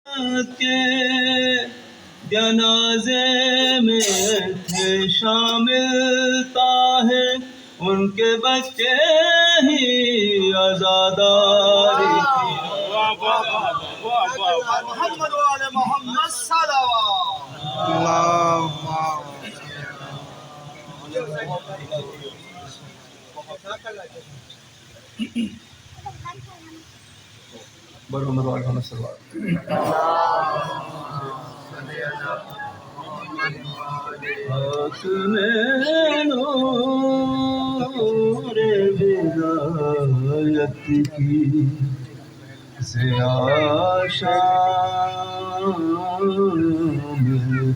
کے جنازے میں تھے شامل طاہر، ان کے بچے ہی عزاداری تھی۔ محمد وآل محمد صلوات برحمت اللہ صلوات۔ خاک میں نور ولایت کی ضیاء شامل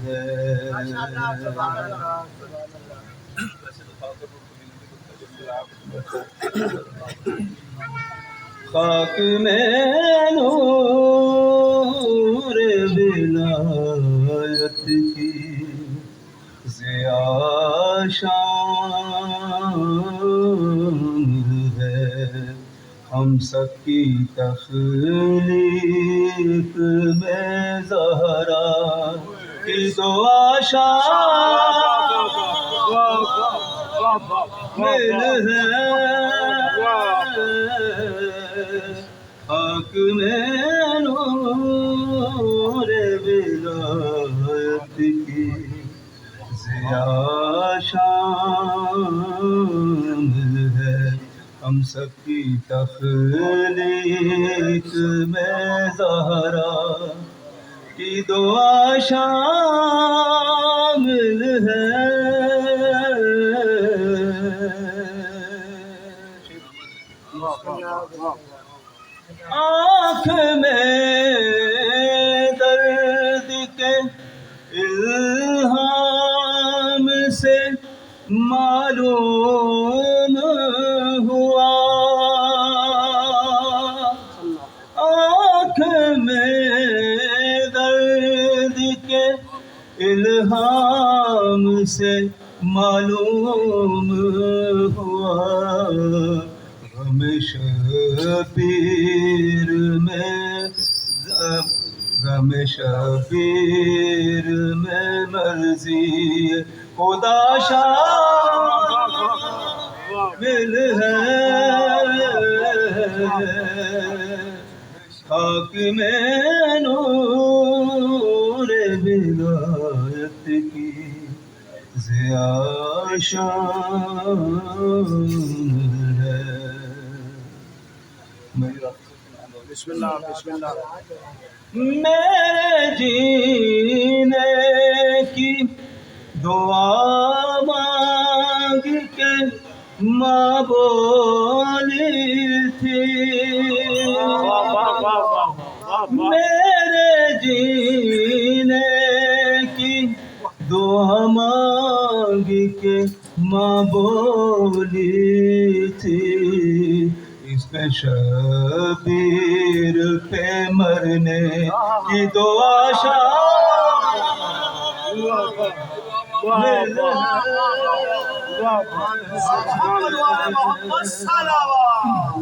ہے۔ خاک میں نور ولایت کی ضیاء شامل ہے، ہم سب کی تخلیق میں زہرا کی دعا شامل ہے۔ خاک میں نور ولایت کی ضیاء شامل ہے، ہم سب کی تخلیق میں زہرا کی دعا شامل ہے۔ آنکھ میں درد کے الہام سے معلوم ہوا، آنکھ میں درد کے الہام سے معلوم ہوا، غم شبیر میں مرضی خدا شامل ہے۔ خاک میں نور ولایت کی ضیاء شامل ہے۔ بسم اللہ بسم اللہ۔ میرے جینے کی دعا مانگ کے ماں بولی تھی، میرے جینے کی دعا مانگ کے ماں بولی تھی، اس پہ شبیر پہ مرنے کی دعا شامل ہے۔ محمد وآل محمد صلوات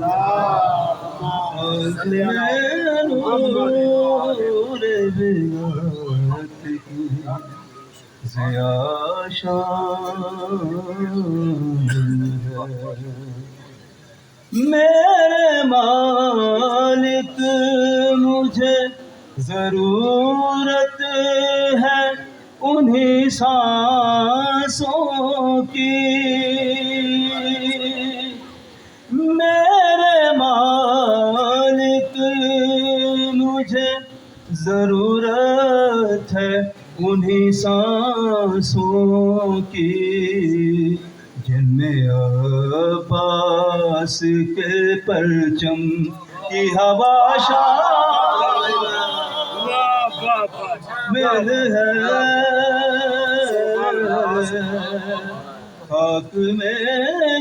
نور ولایت کی ضیاء شامل ہے۔ میرے مالک مجھے ضرورت ہے انہی سانسوں کی، میرے مالک مجھے ضرورت ہے انہی سانسوں کی، جن میں عباس کے پرچم کی ہوا شامل ہے۔ خاک میں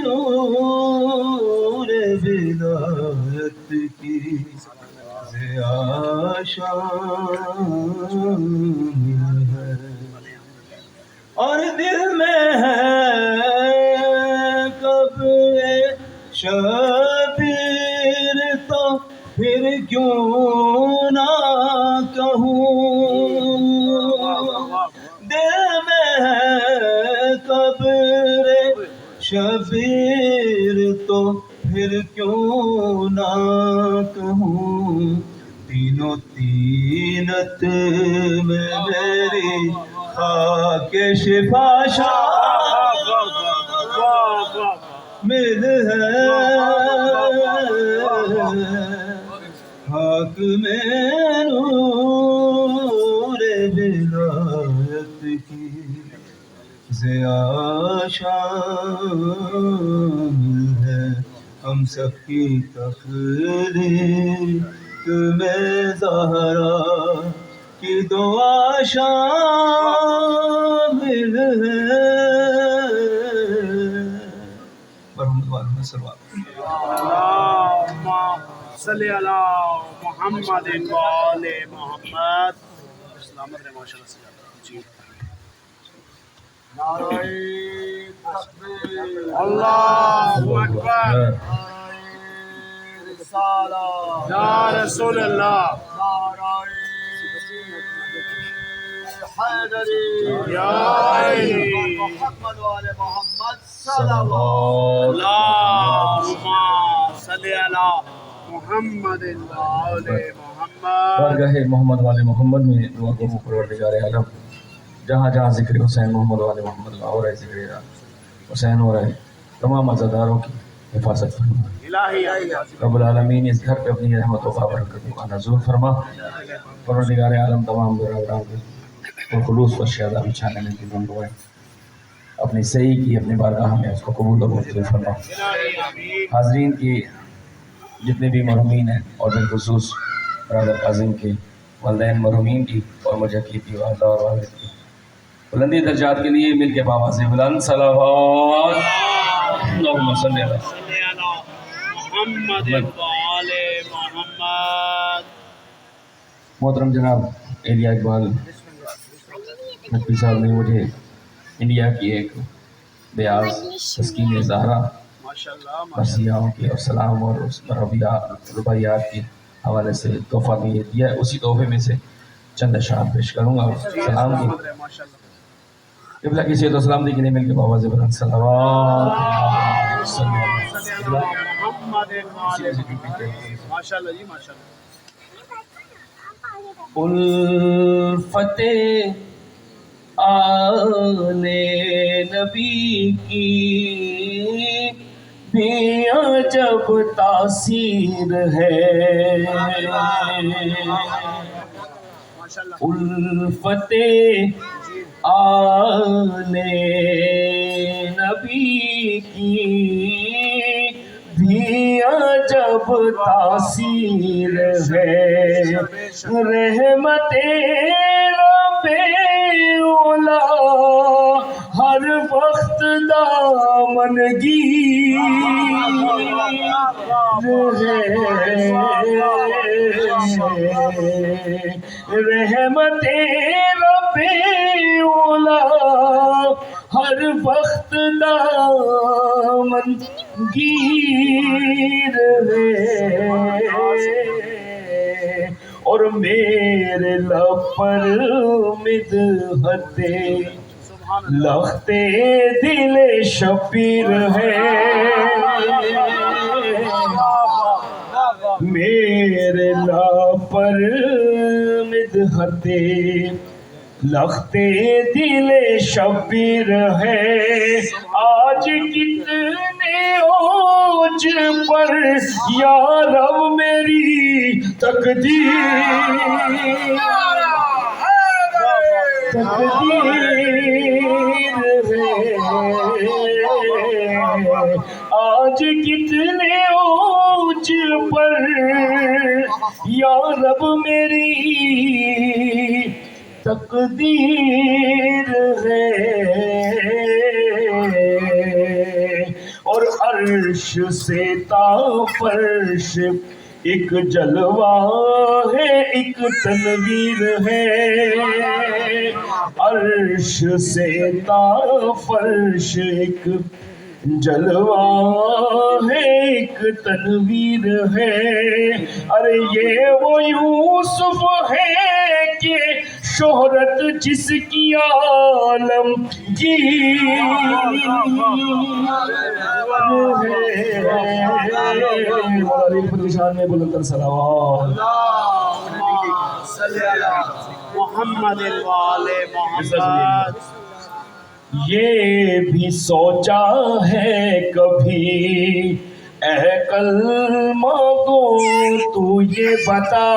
نور ولایت کی ضیاء شامل ہے، اور دل میں ہے کب شبیر تو پھر کیوں نہ کہوں زینت میں میری خاک شفا شامل ہے خاک میں نور ولایت کی ضیا شامل ہے ہم سب کی تخلیق میں زہرا کی دعا شامل ہے محمد صلی اللہ اللہم صلی علی محمد و آل محمد. سلامت رہے ماشاءاللہ سے جی. اللہ اکبر. یا رسول اللہ. یا علی محمد و آل محمد صلوات. اللہم صلی علی محمد و آل محمد. بارگاہ محمد والے محمد میں دعا کروں پروردگار عالم جہاں جہاں ذکر حسین محمد والے محمد اللہ ہو رہا ہے، ذکر حسین ہو رہا ہے، تمام عزاداروں کی حفاظت فرما. الہی رب العالمین اس گھر پہ اپنی رحمت و برکتوں کا نزول فرما. پروردگار عالم تمام برادران کو خلوص و شہادہ بچھانے میں کی دعائیں اپنی صحیح کی اپنی بارگاہ میں اس کو قبول و منظور فرما. حاضرین کی جتنے بھی مرحومین ہیں اور بالخصوص برادر عظیم کے والدین مرحومین کی اور مجھے کی والدہ اور والد کی بلندی درجات کے لیے مل کے بابا سے بلند صلوات. اللہم صلی علی محمد و آل محمد. محترم جناب ایلیا اقبال نقوی صاحب نے مجھے انڈیا کی ایک بیاض تسکین زہرا ماشاءاللہ مرثیہوں کے اور سلام اور اس پر رباعیات کے حوالے سے تحفہ بھی یہ دیا ہے. اسی تحفے میں سے چند اشعار پیش کروں گا. سلام کی قبلہ کی صحت و سلامتی کے لیے مل کے بابا سے بلند صلوات. محمد ماشاءاللہ جی ماشاءاللہ. الفت آل نبی کی بھی عجب تاثیر ہے. الفت آل نبی کی بھی عجب تاثیر ہے. رحمت رب اولا ہر وقت دامنگیر ہے. رحمت رب اولا ہر وقت دامنگیر ہے. اور میرے لب پر مدحت لخت دل شبیر ہے. میرے لب پر مدحت لخت دل شبیر ہے. آج کتنے اوج پر یا رب میری تقدیر ہے. آج کتنے اوج پر یا رب میری تقدیر ہے. اور عرش سے تا فرش ایک جلوہ ہے ایک تنویر ہے. عرش سے تا فرش ایک جلوہ ہے ایک تنویر ہے. ارے یہ وہ یوسف ہے کہ شہرت جس کی عالم گیر ہے. شان میں بلند صلوات. صلی علی محمد وآل محمد یہ بھی سوچا ہے کبھی اے کلمہ گو تو یہ بتا،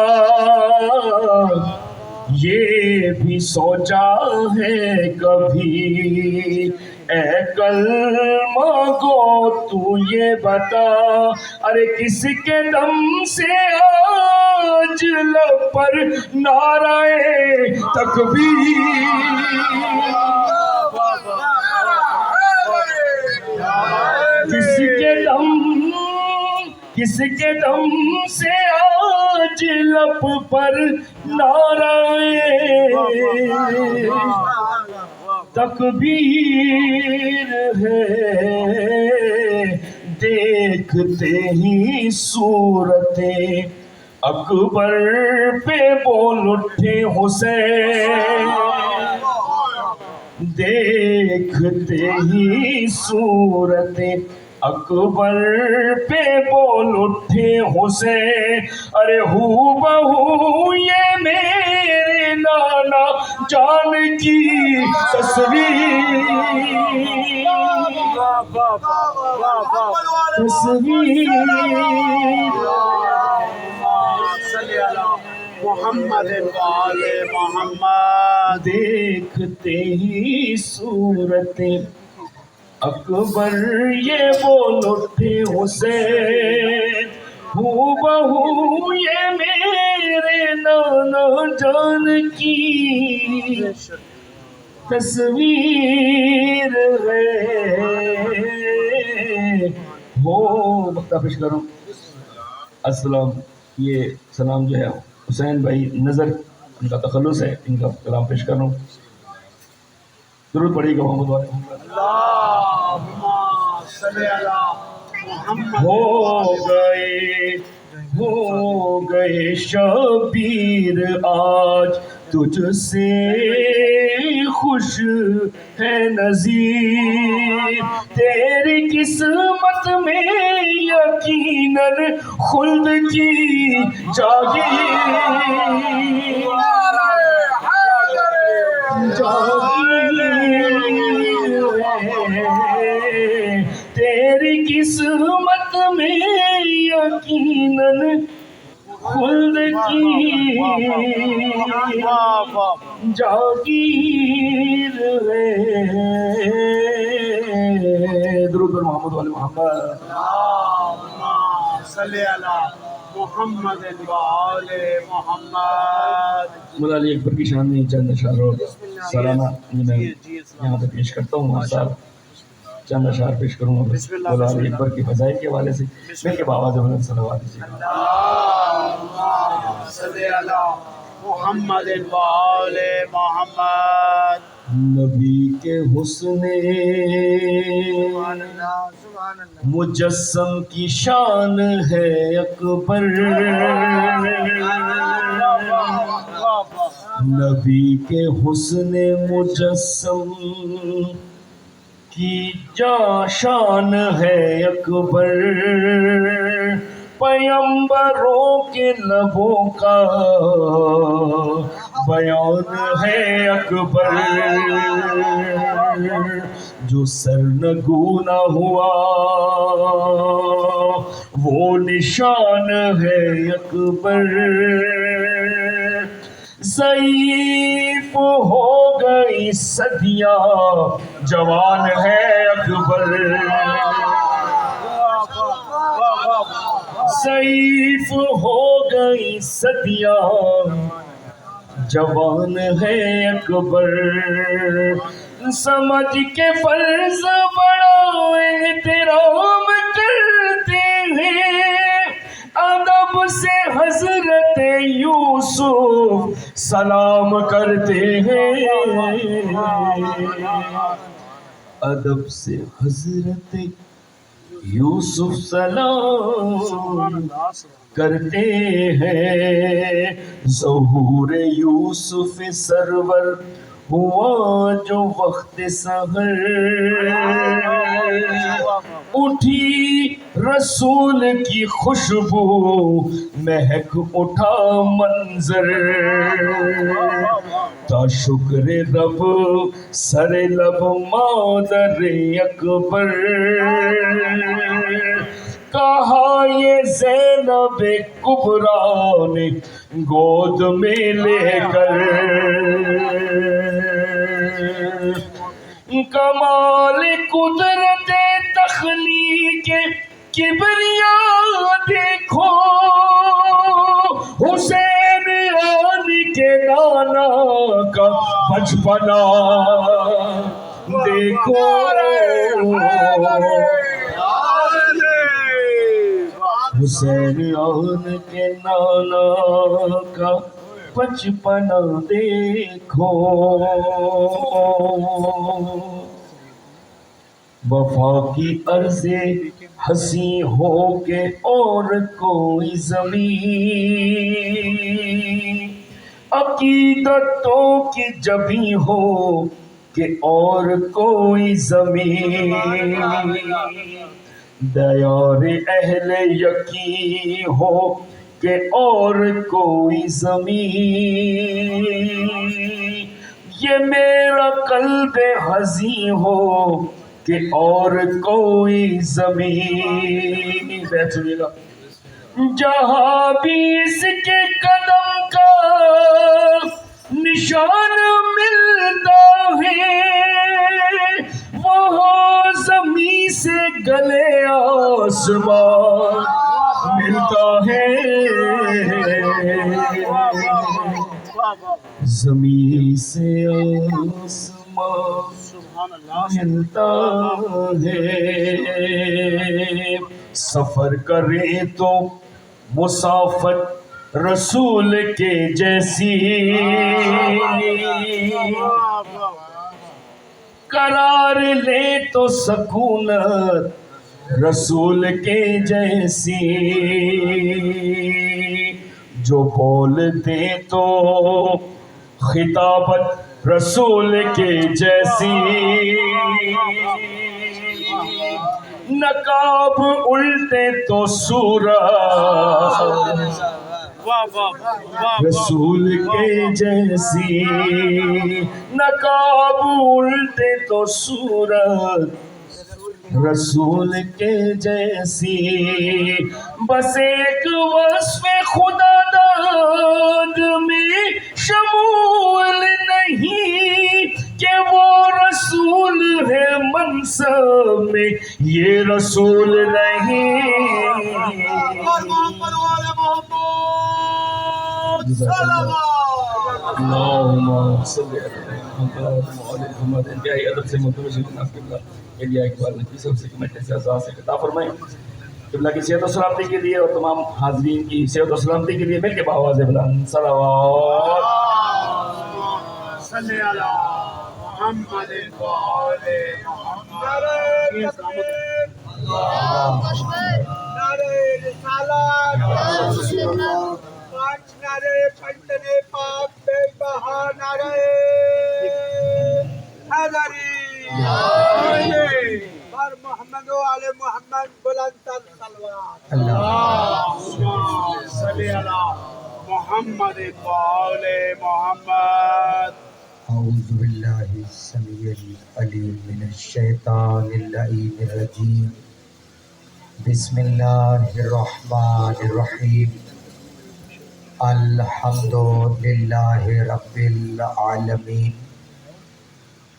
یہ بھی سوچا ہے کبھی اے کلمہ گو تو یہ بتا، ارے کس کے دم سے آج لب پر نعرہ تکبیر، کس کے دم سے آج لب پر نعرہ تکبیر ہے، دیکھتے ہی صورت اکبر پہ بول اٹھے حسین، دیکھتے ہی صورت اکبر پہ بول اٹھے حسین، ارے ہو بہو یہ میرے نانا جان کی تصویر، صلی علی محمد وآل محمد دیکھتے ہی صورت اکبر یہ بول اٹھے حسین، ہو بہو یہ میرے نانا جان کی تصویر ہے، ہو مقطع پیش کروں۔ السلام، یہ سلام جو ہے حسین بھائی نظر ان کا تخلص ہے، ان کا کلام پیش کر رہا ہوں۔ ضرور پڑھیے گا محمد والے محمد۔ اللہم صلی علی محمد ہو گئے شبیر آج تجھ سے خوش ہے نظیر، تیری قسمت میں یقیناً خلد کی تیری قسمت میں یقیناً خلد کی جاگیر ہے، درود بر محمد والے محمد۔ صلی علی محمد وآل محمد۔ مولا علی اکبر کی شان میں چند اشعار اور سالانہ میں یہاں پہ پیش کرتا ہوں، ہر سال چند اشعار پیش کروں گا مولا علی اکبر کی فضائل کے حوالے سے، میں کے باواز بلند صلوات دیجیے۔ اللہم صلی علی محمد وآل محمد۔ نبی کے حسن مجسم کی شان ہے اکبر، نبی کے حسن مجسم کی شان ہے اکبر، پیمبروں کے لبوں کا بیان ہے اکبر، جو سرنگوں نہ ہوا وہ نشان ہے اکبر، ضعیف ہو گئی صدیاں جوان ہے اکبر، ضعیف ہو گئی صدیاں جوان ہے اکبر، سمجھ کے فرض بڑا احترام کرتے ہیں، ادب سے حضرت یوسف سلام کرتے ہیں، ادب سے حضرت یوسف سلام کرتے ہیں، ظہور یوسف سرور ہوا جو وقت سحر، اٹھی رسول کی خوشبو مہک اٹھا منظر تا شکر رب سر لب مادر اکبر کہا یہ زینب کبریٰ نے گود میں لے کر کمال قدرت تخلیق کبریاء دیکھو حسین علی کے نانا کا بچپنا دیکھو حسین علی کے نانا کا بچپنا دیکھو وفا کی عرض حسین ہو کہ اور کوئی زمین عقیدتوں کی جبی ہو کہ اور کوئی زمین دیار اہل یقین ہو کہ اور کوئی زمین یہ میرا قلب حزین ہو کہ اور کوئی زمین بیٹھ سنیے گا جہاں بھی اس کے قدم کا نشان ملتا ہے وہاں زمین سے گلے آسمان ملتا ہے زمین سے آسمان ملتا ہے سفر کرے تو مسافت رسول کے جیسی قرار لے تو سکونت رسول کے جیسی جو بول دے تو خطابت رسول کے جیسی نقاب الٹے تو صورت رسول کے جیسی نقاب الٹے تو صورت رسول کے جیسی بس ایک وصف خدا داد میں شمول نہیں کہ وہ رسول ہے منصب میں یہ رسول نہیں اللہم صلی محمد انتہائی عدد سے متوجہ جناب قبلہ انڈیا اقبال نقی سب سے کمیٹے سے اعزاز سے خطاب فرمائیں قبلہ کی صحت و سلامتی کے لیے اور تمام حاضرین کی صحت و سلامتی کے لیے مل کے بآواز بلند صلوات صلی اللہ محمد وآل محمد نعرہ رسالت پانچ نعرے پنجتنے پاک بے بہا نعرہ حیدری بر محمد و آل محمد بلند تر صلوات اللہم صلی اللہ محمد وآل محمد اعوذ باللہ السمیع العلیم من الشیطان اللعین الرجیم بسم اللہ الرحمن الرحیم الحمد للہ رب العالمین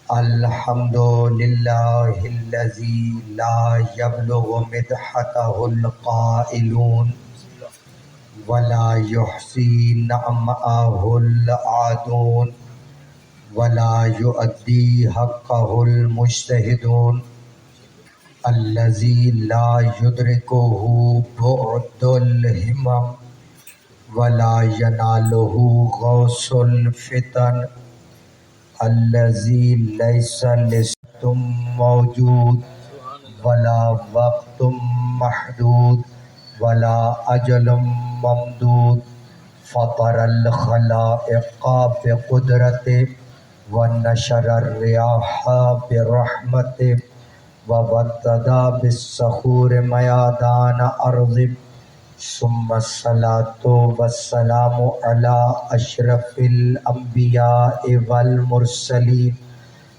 الحمد للہ الذی لا یبلغ مدحتہ القائلون ولا یحصی نعمہ العادون ولا یؤدی حقہ المجتہدون الذی لا یدرکہ بعد الہمم ولا ینالہ غوث الفتن الذی لیس لستم موجود ولا وقت محدود ولا اجل ممدود فطر الخلائق بقدرته ونشر الرياح برحمته وابتدا بالسحور میادان ارض ثم الصلاة والسلام على اشرف الانبیاء والمرسلین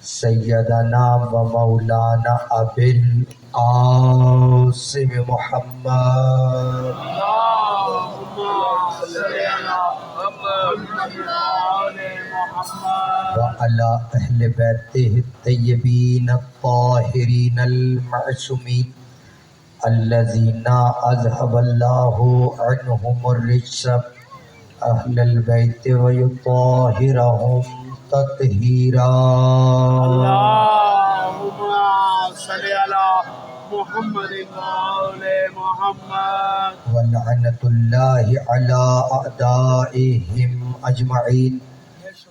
سیدنا و مولانا ابی القاسم محمد وعلى اہل بیتہ الطیبین الطاہرین المعصومین الذین اذهب اللہ عنہم الرجس اہل البیت ویطہرہم تطہیرا اللهم صل على محمد وآل محمد ولعنت اللہ علی اعدائہم اجمعین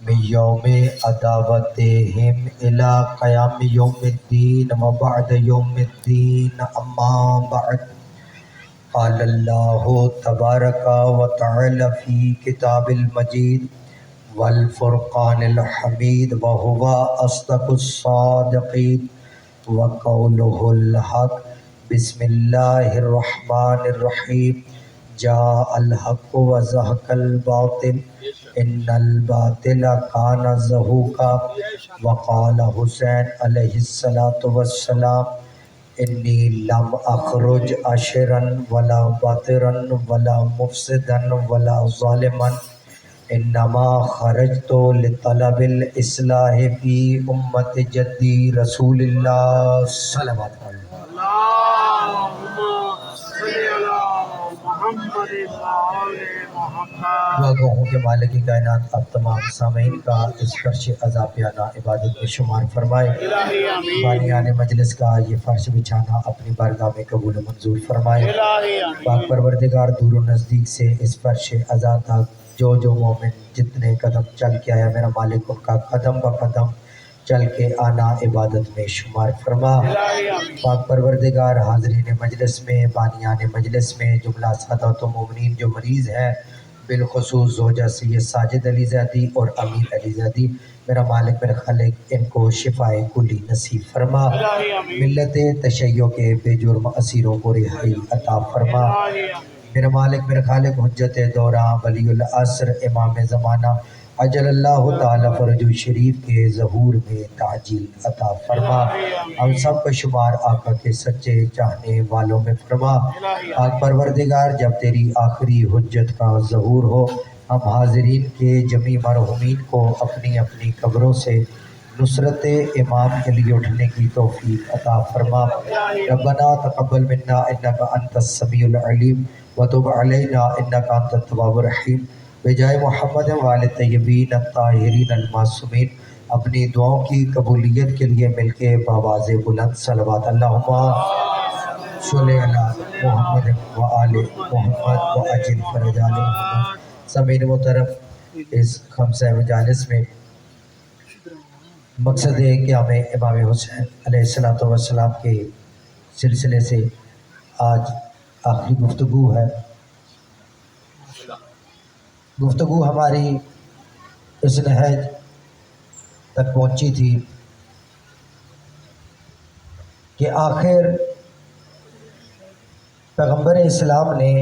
من یوم عداوتہم الی قیام یوم الدین وبعد یوم الدین اما بعد قال اللہ تبارک وتعالی فی کتاب المجید والفرقان الحمید وهو اصدق الصادقین وقولہ الحق بسم اللہ الرحمن الرحیم جاء الحق وزهق الباطل ان الباطل کان زہوقا وقال حسین علیہ الصلاۃ والسلام انی لم اخرج عاشرا ولا باطرا ولا مفسدا ولا ظالما انما خرجت لطلب الاصلاح فی امت جدی رسول اللہ صلوات علیہ اللهم صل على محمد وآل محمد گواہوں کے مالک کائنات اب تمام سامعین کا اس فرش عذابیانہ عبادت میں شمار فرمائے الہی آمین بانیان مجلس کا یہ فرش بچھانا اپنی بارگاہ میں قبول و منظور فرمائے الہی آمین پاک پروردگار دور و نزدیک سے اس فرش عزا تک جو مومن جتنے قدم چل کے آیا میرا مالک ان کا قدم با قدم چل کے آنا عبادت میں شمار فرما الہی آمین پاک پروردگار حاضرین مجلس میں بانیان مجلس میں جملہ سادات و مومنین جو مریض ہیں بالخصوص زوجہ سید ساجد علی زیدی اور امیر علی زیدی میرا مالک میرا خالق ان کو شفائے کلی نصیب فرما الہی آمین ملت تشیع کے بے جرم اسیروں کو رہائی عطا فرما الہی آمین میرا مالک میرا خالق حجت دوراں ولی العصر امام زمانہ اجل اللہ تعالی فرج شریف کے ظہور میں تعجیل عطا فرما ہم سب کو شمار آقا کے سچے چاہنے والوں میں فرما پاک پروردگار جب تیری آخری حجت کا ظہور ہو ہم حاضرین کے جمی مرحومین کو اپنی اپنی قبروں سے نصرت امام کے لیے اٹھنے کی توفیق عطا فرما ربنا تقبل منا انک انت السمیع العلیم وتب علینا انک انت التواب الرحیم بجائے محمد والد طیبین الطاہرین المعصومین اپنی دعاؤں کی قبولیت کے لیے مل کے بآواز بلند صلوات اللہم صلی علی محمد و آل محمد و اجل فرج آل محمد سامعین محترم اس خمسہ مجالس میں مقصد ہے کہ ہمیں امام حسین علیہ السلام کے سلسلے سے آج آخری گفتگو ہے گفتگو ہماری اس نہج تک پہنچی تھی کہ آخر پیغمبر اسلام نے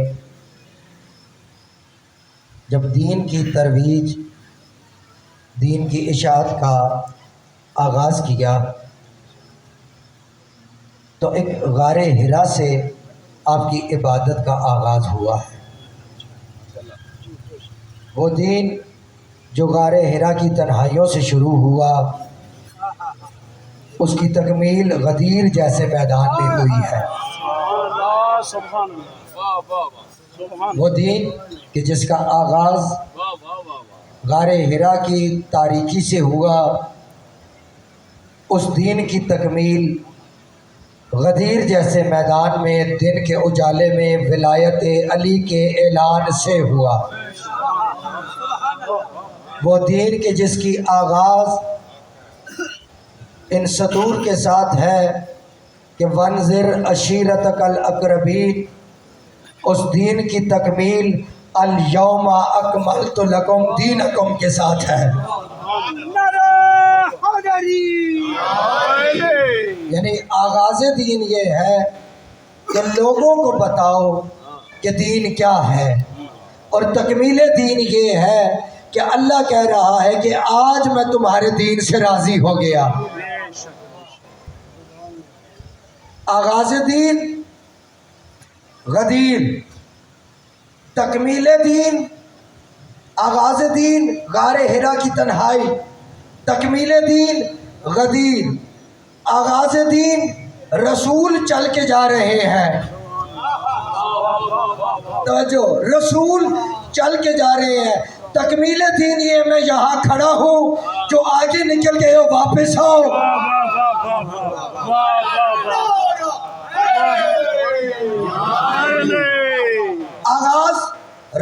جب دین کی ترویج دین کی اشاعت کا آغاز کیا تو ایک غار حرا سے آپ کی عبادت کا آغاز ہوا ہے وہ دین جو غار حرا کی تنہائیوں سے شروع ہوا اس کی تکمیل غدیر جیسے میدان میں ہوئی ہے سبحان اللہ وہ دین کہ جس کا آغاز غار حرا کی تاریکی سے ہوا اس دین کی تکمیل غدیر جیسے میدان میں دن کے اجالے میں ولایت علی کے اعلان سے ہوا وہ دین کہ جس کی آغاز ان سطور کے ساتھ ہے کہ وانذر عشیرتک الاقربین اس دین کی تکمیل الیوم اکملت لکم دینکم کے ساتھ ہے نعرہ حیدری یعنی آغاز دین یہ ہے کہ لوگوں کو بتاؤ کہ دین کیا ہے، اور تکمیل دین یہ ہے کہ اللہ کہہ رہا ہے کہ آج میں تمہارے دین سے راضی ہو گیا۔ آغاز دین غدیر، تکمیل دین، آغاز دین غار حرا کی تنہائی، تکمیل دین غدیر۔ آغاز دین رسول چل کے جا رہے ہیں، توجہ، رسول چل کے جا رہے ہیں۔ تکمیل دین یہ میں یہاں کھڑا ہوں، جو آگے نکل گئے ہو واپس آؤ۔ آغاز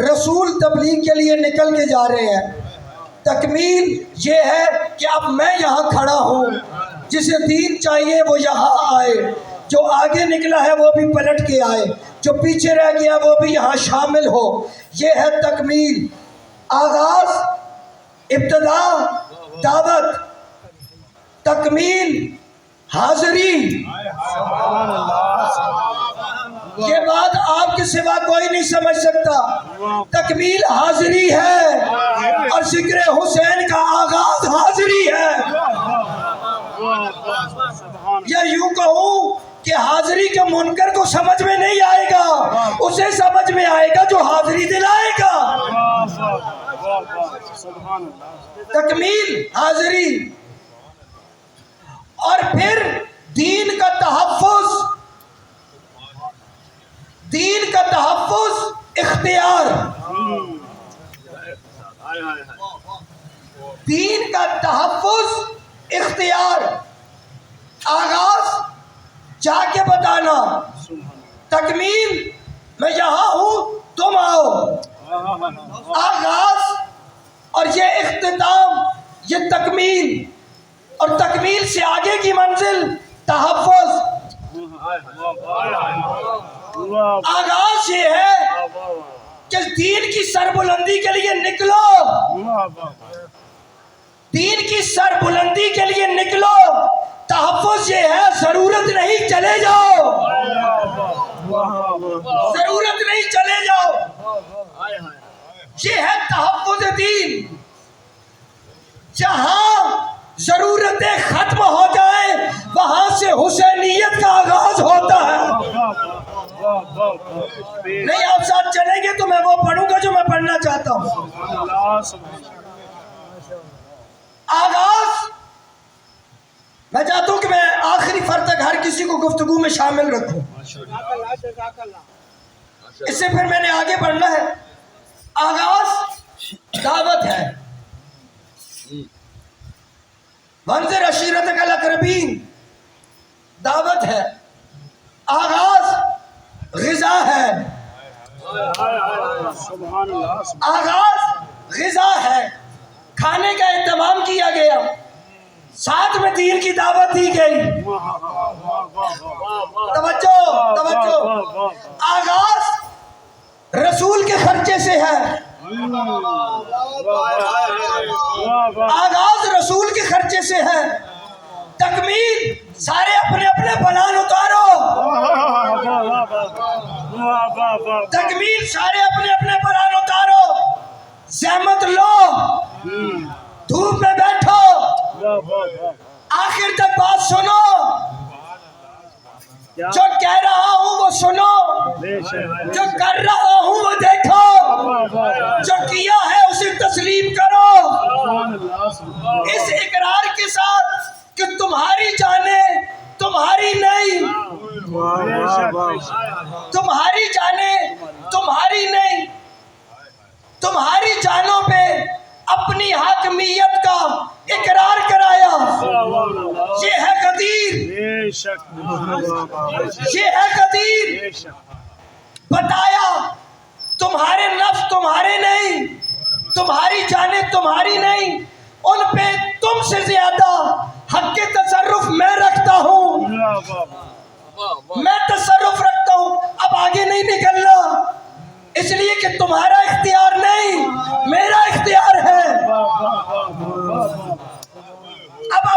رسول تبلیغ کے لیے نکل کے جا رہے ہیں، تکمیل یہ ہے کہ اب میں یہاں کھڑا ہوں، جسے دین چاہیے وہ یہاں آئے، جو آگے نکلا ہے وہ بھی پلٹ کے آئے، جو پیچھے رہ گیا وہ بھی یہاں شامل ہو۔ یہ ہے تکمیل۔ آغاز، ابتدا، دعوت، تکمیل، حاضری۔ یہ بات آپ کے سوا کوئی نہیں سمجھ سکتا۔ تکمیل حاضری ہے، اور ذکر حسین کا آغاز حاضری ہے۔ یا یوں کہوں کہ حاضری کے منکر کو سمجھ میں نہیں آئے گا، اسے سمجھ میں آئے گا جو حاضری دلائے گا۔ تکمیل، حاضری، اور پھر دین کا تحفظ، دین کا تحفظ، اختیار، دین کا تحفظ، اختیار۔ آغاز جا کے بتانا، تکمیل میں یہاں ہوں تم آؤ۔ آغاز اور یہ اختتام، یہ تکمیل، اور تکمیل سے آگے کی منزل تحفظ۔ آغاز یہ ہے کہ دین کی سربلندی کے لیے نکلو، دین کی سربلندی کے لیے نکلو۔ تحفظ یہ ہے ضرورت نہیں چلے جاؤ، ضرورت نہیں چلے جاؤ۔ یہ ہے تحفظ دین۔ جہاں ضرورتیں ختم ہو جائیں وہاں سے حسینیت کا آغاز ہوتا ہے۔ نہیں آپ ساتھ چلیں گے تو میں وہ پڑھوں گا جو میں پڑھنا چاہتا ہوں۔ آغاز، میں چاہتا ہوں کہ میں آخری فر تک ہر کسی کو گفتگو میں شامل رکھوں، اس سے پھر میں نے آگے بڑھنا ہے۔ آغاز دعوت ہے، وانذر عشیرتک الاقربین، دعوت ہے۔ آغاز غذا ہے، آغاز غذا ہے، کھانے کا اہتمام کیا گیا، ساتھ میں دین کی دعوت دی گئی۔ توجہ، توجہ۔ آغاز رسول کے خرچے سے ہے، آغاز رسول کے خرچے سے ہے۔ تکمیل سارے اپنے اپنے بلان اتارو، تکمیل سارے اپنے اپنے بلان اتارو، زحمت لو، دھوپ میں بیٹھو، آخر تک بات سنو، جو کہہ رہا ہوں وہ سنو، جو کر رہا ہوں وہ دیکھو، جو کیا ہے اسے تسلیم کرو، اس اقرار کے ساتھ کہ تمہاری جانیں تمہاری نہیں، تمہاری جانیں تمہاری نہیں، تمہاری جانوں پہ اپنی حاکمیت کا اقرار کرایا۔ یہ ہے غدیر، یہ ہے غدیر۔ بتایا تمہارے نفس تمہارے نہیں، تمہاری جانیں تمہاری نہیں، ان پہ تم سے زیادہ حق کے تصرف میں رکھتا ہوں، میں تصرف رکھتا ہوں۔ اب آگے نہیں نکلنا، اس لیے کہ تمہارا اختیار نہیں، میرا اختیار ہے۔ اب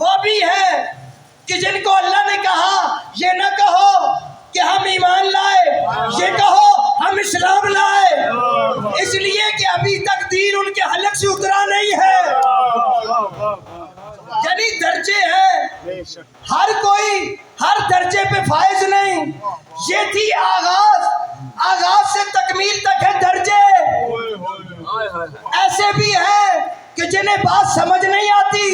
وہ بھی ہیں کہ جن کو اللہ نے کہا یہ نہ کہو کہ ہم ایمان لائے، یہ کہو ہم اسلام لائے، اس لیے کہ ابھی تک دین ان کے حلق سے اترا نہیں ہے۔ یعنی درجے ہیں، ہر کوئی ہر درجے پہ فائز نہیں۔ یہ تھی آغاز سے تکمیل تک ہے درجے۔ ایسے بھی ہیں کہ جنہیں بات سمجھ نہیں آتی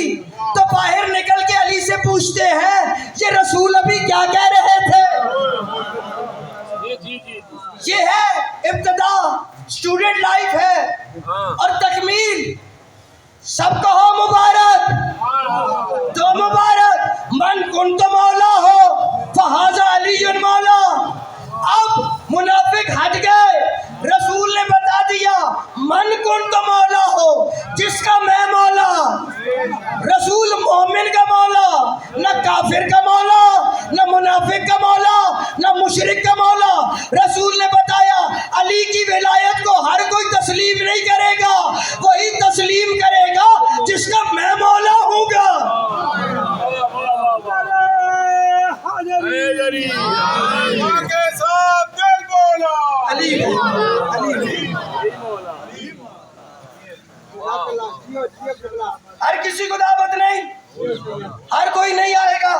تو باہر نکل کے علی سے پوچھتے ہیں یہ رسول ابھی کیا کہہ رہے تھے۔ یہ ہے ابتدا، اسٹوڈنٹ لائف ہے، اور تکمیل سب کو ہو مبارک، تو مبارک من کنت مولا ہو فہذا علی مولا۔ اب منافق ہٹ گئے، رسول نے بتا دیا من کنت مولا ہو، جس کا میں مولا۔ رسول مومن کا مولا، نہ کافر کا مولا، نہ منافق کا مولا، نہ مشرک کا مولا۔ رسول نے بتایا علی کی ولایت کو ہر کوئی تسلیم نہیں کرے گا، وہی تسلیم کرے گا جس کا میں مولا ہوں گا۔ علی ہر کسی کو دعوت نہیں، ہر کوئی نہیں آئے گا۔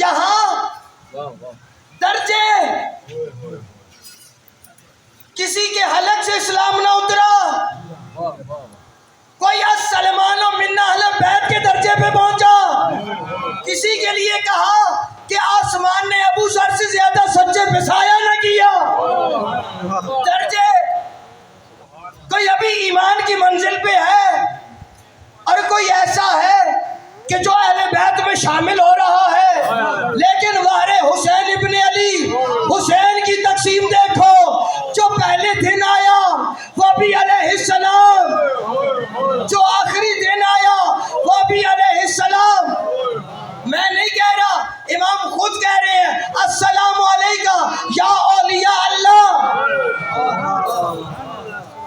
یہاں درجے، کسی کے حلق سے اسلام نہ اترا، کوئی السلمان و منا اہل بیت کے درجے پہ پہنچا، کسی کے لیے کہا کہ آسمان نے ابو ذر سے زیادہ سچے پہ سایہ نہ کیا۔ درجے، کوئی ابھی ایمان کی منزل پہ ہے اور کوئی ایسا ہے کہ جو اہل بیت میں شامل ہو رہا ہے، لیکن وار حسین ابن علی، حسین کی تقسیم دیکھو، جو پہلے دن آیا وہ بھی علیہ السلام، جو آخری دن آیا وہ بھی علیہ السلام۔ میں نہیں کہہ رہا، امام خود کہہ رہے ہیں السلام علیکہ یا اولیاء اللہ،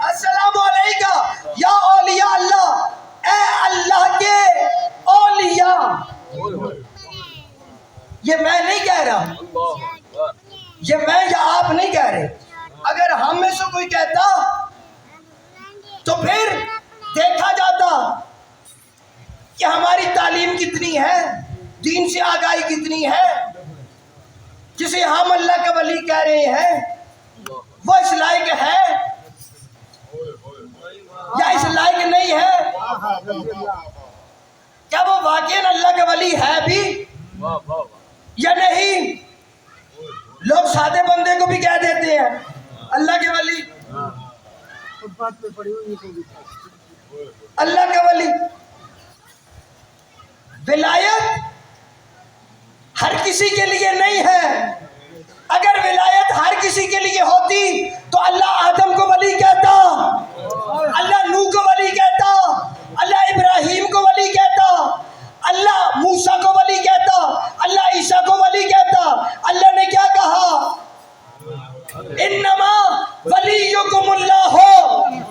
السلام علیکہ یا اولیاء اللہ، اے اللہ کے اولیاء۔ یہ میں نہیں کہہ رہا، یہ میں یا آپ نہیں کہہ رہے۔ اگر ہم میں سے کوئی کہتا تو پھر دیکھا جاتا کہ ہماری تعلیم کتنی ہے، دین سے آگاہی کتنی ہے۔ جسے ہم اللہ کا ولی کہہ رہے ہیں وہ اس لائق ہے یا اس لائق نہیں ہے؟ کیا وہ واقعاً اللہ کا ولی ہے بھی یا نہیں؟ لوگ سادے بندے کو بھی کہہ دیتے ہیں اللہ کے ولی، اللہ کا ولی۔ ولایت ہر کسی کے لیے نہیں ہے۔ اگر ولایت ہر کسی کے لیے ہوتی تو اللہ آدم کو ولی کہتا، اللہ نوح کو ولی کہتا، اللہ ابراہیم کو ولی کہتا، اللہ موسیٰ کو ولی کہتا، اللہ عیسیٰ کو ولی کہتا۔ اللہ نے کیا کہا؟ انما ولیکم اللہ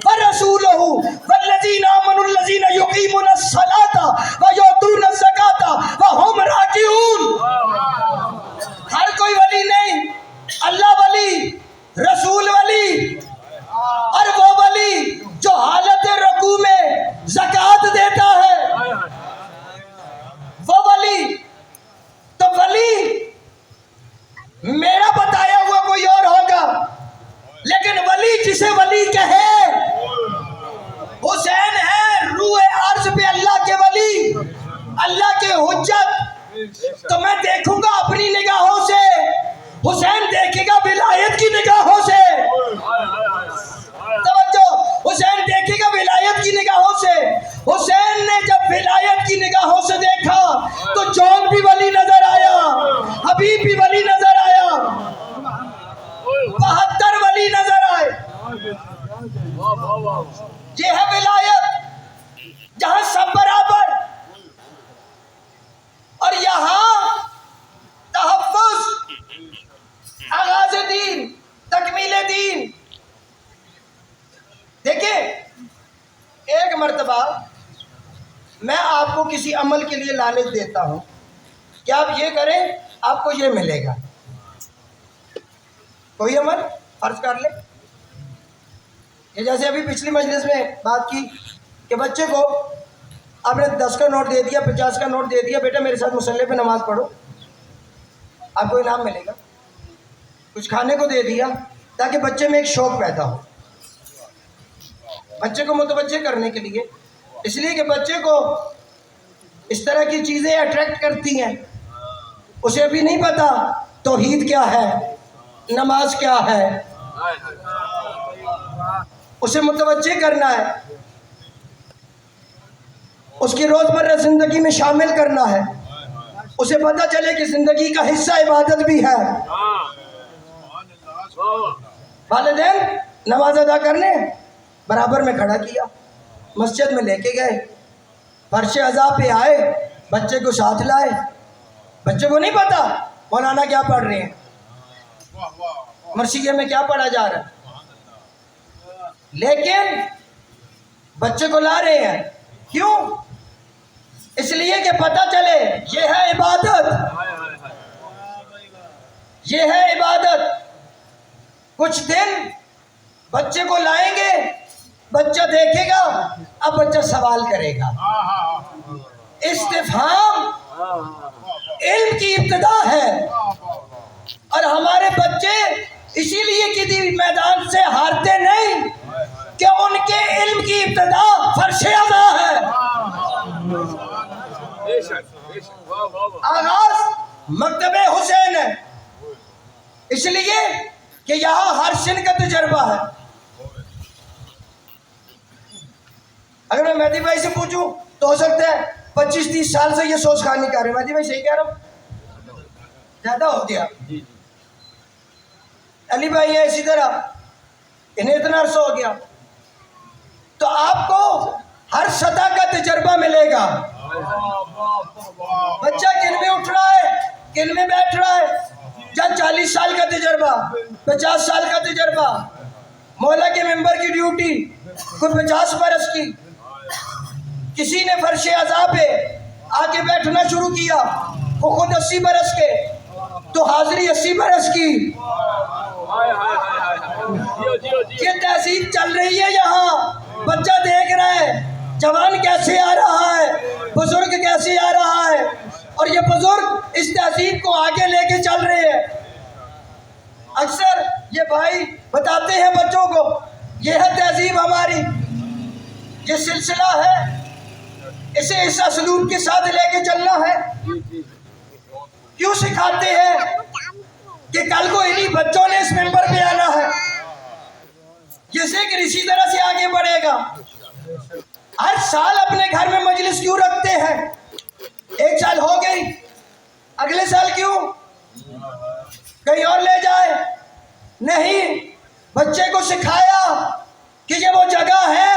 ورسولہ والذین آمنوا الذین یقیمون الصلاۃ ویؤتون الزکاۃ وہم راکعون۔ ہر کوئی ولی نہیں، اللہ ولی، رسول ولی، اور وہ ولی جو حالت رکوع میں زکوٰۃ دیتا ہے، وہ ولی۔ تو ولی میرا بتایا ہوا کوئی اور ہوگا، لیکن ولی جسے ولی کہے، حسین ہے روح عرض پہ اللہ کے ولی، اللہ کے حجت۔ تو میں دیکھوں گا اپنی نگاہوں سے، حسین دیکھے گا ولایت کی نگاہوں سے۔ توجہ، حسین دیکھے گا ولایت کی نگاہوں سے۔ حسین نے جب ولایت کی نگاہوں سے دیکھا تو جون بھی ولی نظر آیا، حبیب بھی ولی نظر آیا، 72 ولی نظر آئے۔ یہ ہے ولایت، جہاں سب برابر، اور یہاں تحفظ، آغاز دین، تکمیل دین۔ دیکھیں، ایک مرتبہ میں آپ کو کسی عمل کے لیے لالچ دیتا ہوں کہ آپ یہ کریں آپ کو یہ ملے گا. کوئی عمل فرض کر لیں کہ جیسے ابھی پچھلی مجلس میں بات کی کہ بچے کو آپ نے 10 کا نوٹ دے دیا 50 کا نوٹ دے دیا بیٹا میرے ساتھ مصلی پہ نماز پڑھو آپ کو انعام ملے گا. کچھ کھانے کو دے دیا تاکہ بچے میں ایک شوق پیدا ہو بچے کو متوجہ کرنے کے لیے اس لیے کہ بچے کو اس طرح کی چیزیں اٹریکٹ کرتی ہیں اسے ابھی نہیں پتا توحید کیا ہے نماز کیا ہے اسے متوجہ کرنا ہے اس کی روزمرہ زندگی میں شامل کرنا ہے اسے پتہ چلے کہ زندگی کا حصہ عبادت بھی ہے. والدین نماز ادا کرنے برابر میں کھڑا کیا مسجد میں لے کے گئے فرش اذا پہ آئے بچے کو ساتھ لائے بچے کو نہیں پتا مولانا کیا پڑھ رہے ہیں مرثیے میں کیا پڑھا جا رہا ہے لیکن بچے کو لا رہے ہیں کیوں اس لیے کہ پتہ چلے یہ ہے عبادت یہ ہے عبادت. کچھ دن بچے کو لائیں گے بچہ دیکھے گا اب بچہ سوال کرے گا استفہام علم کی ابتدا ہے اور ہمارے بچے اسی لیے کسی میدان سے ہارتے نہیں کہ ان کے علم کی ابتدا فرش اذا ہے آغاز مکتب حسین ہے اس لیے کہ یہاں ہر سن کا تجربہ ہے. اگر میں مہدی بھائی سے پوچھوں تو ہو سکتا ہے 25-30 سال سے یہ سوچ کھانی کر رہے ہیں. مہدی بھائی صحیح کہہ رہا ہوں زیادہ ہو گیا. علی بھائی ہے اسی طرح انہیں اتنا عرصہ ہو گیا. تو آپ کو ہر سطح کا تجربہ ملے گا. بچہ کن میں اٹھ رہا ہے کن میں بیٹھ رہا ہے جب 40 سال کا تجربہ 50 سال کا تجربہ مولا کے ممبر کی ڈیوٹی کوئی 50 برس کی کسی نے فرش اذا پہ آ کے بیٹھنا شروع کیا وہ خود 80 برس کے تو حاضری 80 برس کی. یہ تہذیب چل رہی ہے یہاں بچہ دیکھ رہا ہے جوان کیسے آ رہا ہے بزرگ کیسے آ رہا ہے اور یہ بزرگ اس تہذیب کو آگے لے کے چل رہے ہیں. اکثر یہ بھائی بتاتے ہیں بچوں کو یہ ہے تہذیب ہماری یہ سلسلہ ہے اسے اس اسلوب کے ساتھ لے کے چلنا ہے. کیوں سکھاتے ہیں کہ کل کو انہی بچوں نے اس ممبر پہ آنا ہے یہ ذکر اسی طرح سے آگے بڑھے گا. ہر سال اپنے گھر میں مجلس کیوں رکھتے ہیں 1 سال ہو گئی اگلے سال کیوں کہیں اور لے جائے نہیں بچے کو سکھایا کہ یہ وہ جگہ ہے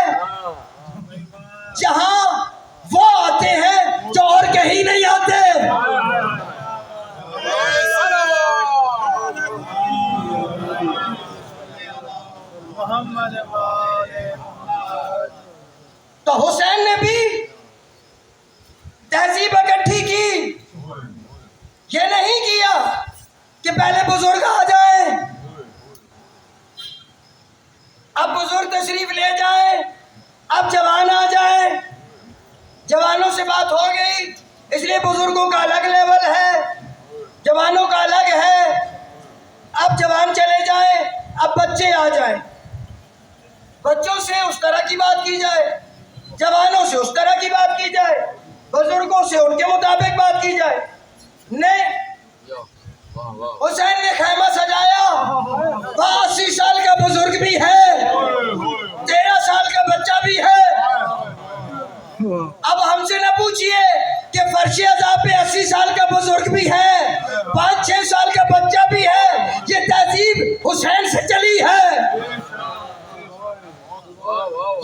جہاں وہ آتے ہیں جو اور کہیں نہیں آتے. تو حسین نے بھی تہذیب اکٹھی کی یہ نہیں کیا کہ پہلے بزرگ آ جائیں اب بزرگ تشریف لے جائیں اب جوان آ جائیں جوانوں سے بات ہو گئی اس لیے بزرگوں کا الگ لیول ہے جوانوں کا الگ ہے اب جوان چلے جائیں اب بچے آ جائیں بچوں سے اس طرح کی بات کی جائے جوانوں سے اس طرح کی بات کی جائے بزرگوں سے ان کے مطابق بات کی جائے. نہیں حسین نے خیمہ سجایا 80 سال کا بزرگ بھی ہے 13 سال کا بچہ بھی ہے. اب ہم سے نہ پوچھئے کہ فرش اذا پہ 80 سال کا بزرگ بھی ہے 5-6 سال کا بچہ بھی ہے یہ تہذیب حسین سے چلی ہے.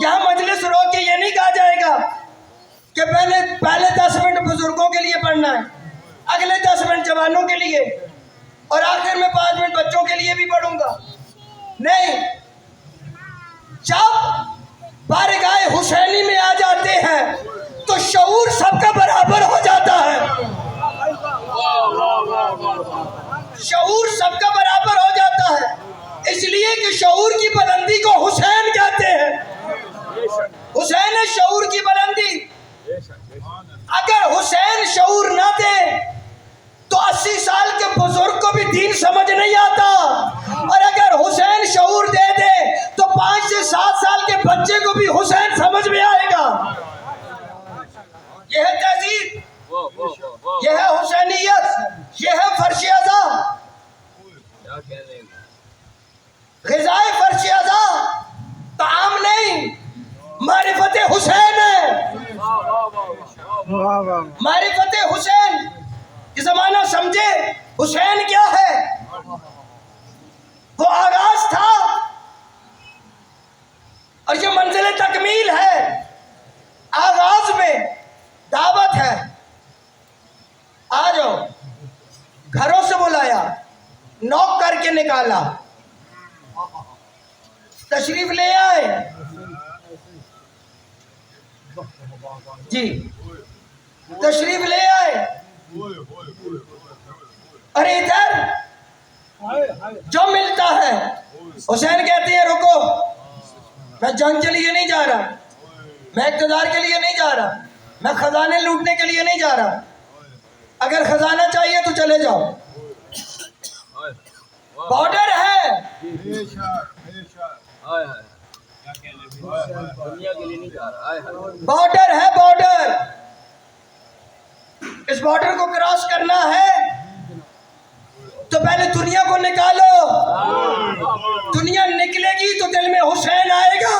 یہاں مجلس روک کے یہ نہیں کہا جائے گا کہ پہلے 10 منٹ بزرگوں کے لیے پڑھنا ہے اگلے 10 منٹ جوانوں کے لیے اور آخر میں 5 منٹ بچوں کے لیے بھی پڑھوں گا. نہیں جب بارگاہ حسینی میں آ جاتے ہیں تو شعور سب کا برابر ہو جاتا ہے. شعور سب کا برابر ہو جاتا ہے، اس لیے کہ شعور کی بلندی کو حسین کہتے ہیں. حسین ہے شعور کی بلندی. اگر حسین شعور نہ دے تو 80 سال کے بزرگ کو بھی دین سمجھ نہیں آتا، اور اگر حسین شعور دے دے تو 5 سے 7 سال کے بچے کو بھی حسین سمجھ میں آئے گا. یہ ہے تہذیب، یہ ہے حسینیت، یہ ہے فرش ازا. غذائے فرش ازا طعام نہیں، معرفت حسین ہے. معرفت حسین. یہ زمانہ سمجھے حسین کیا ہے. وہ آغاز تھا اور یہ منزل تکمیل ہے. آغاز میں دعوت ہے، آ جاؤ. گھروں سے بلایا، نوک کر کے نکالا، تشریف لے آئے. جی تشریف لے آئے. اور ادھر جو ملتا ہے حسین کہتے ہیں رکو، میں جنگ کے لیے نہیں جا رہا، میں اقتدار کے لیے نہیں جا رہا، میں خزانے لوٹنے کے لیے نہیں جا رہا. اگر خزانہ چاہیے تو چلے جاؤ. بارڈر ہے، بارڈر ہے، بارڈر. اس بارڈر کو کراس کرنا ہے تو پہلے دنیا کو نکالو. دنیا نکلے گی تو دل میں حسین آئے گا.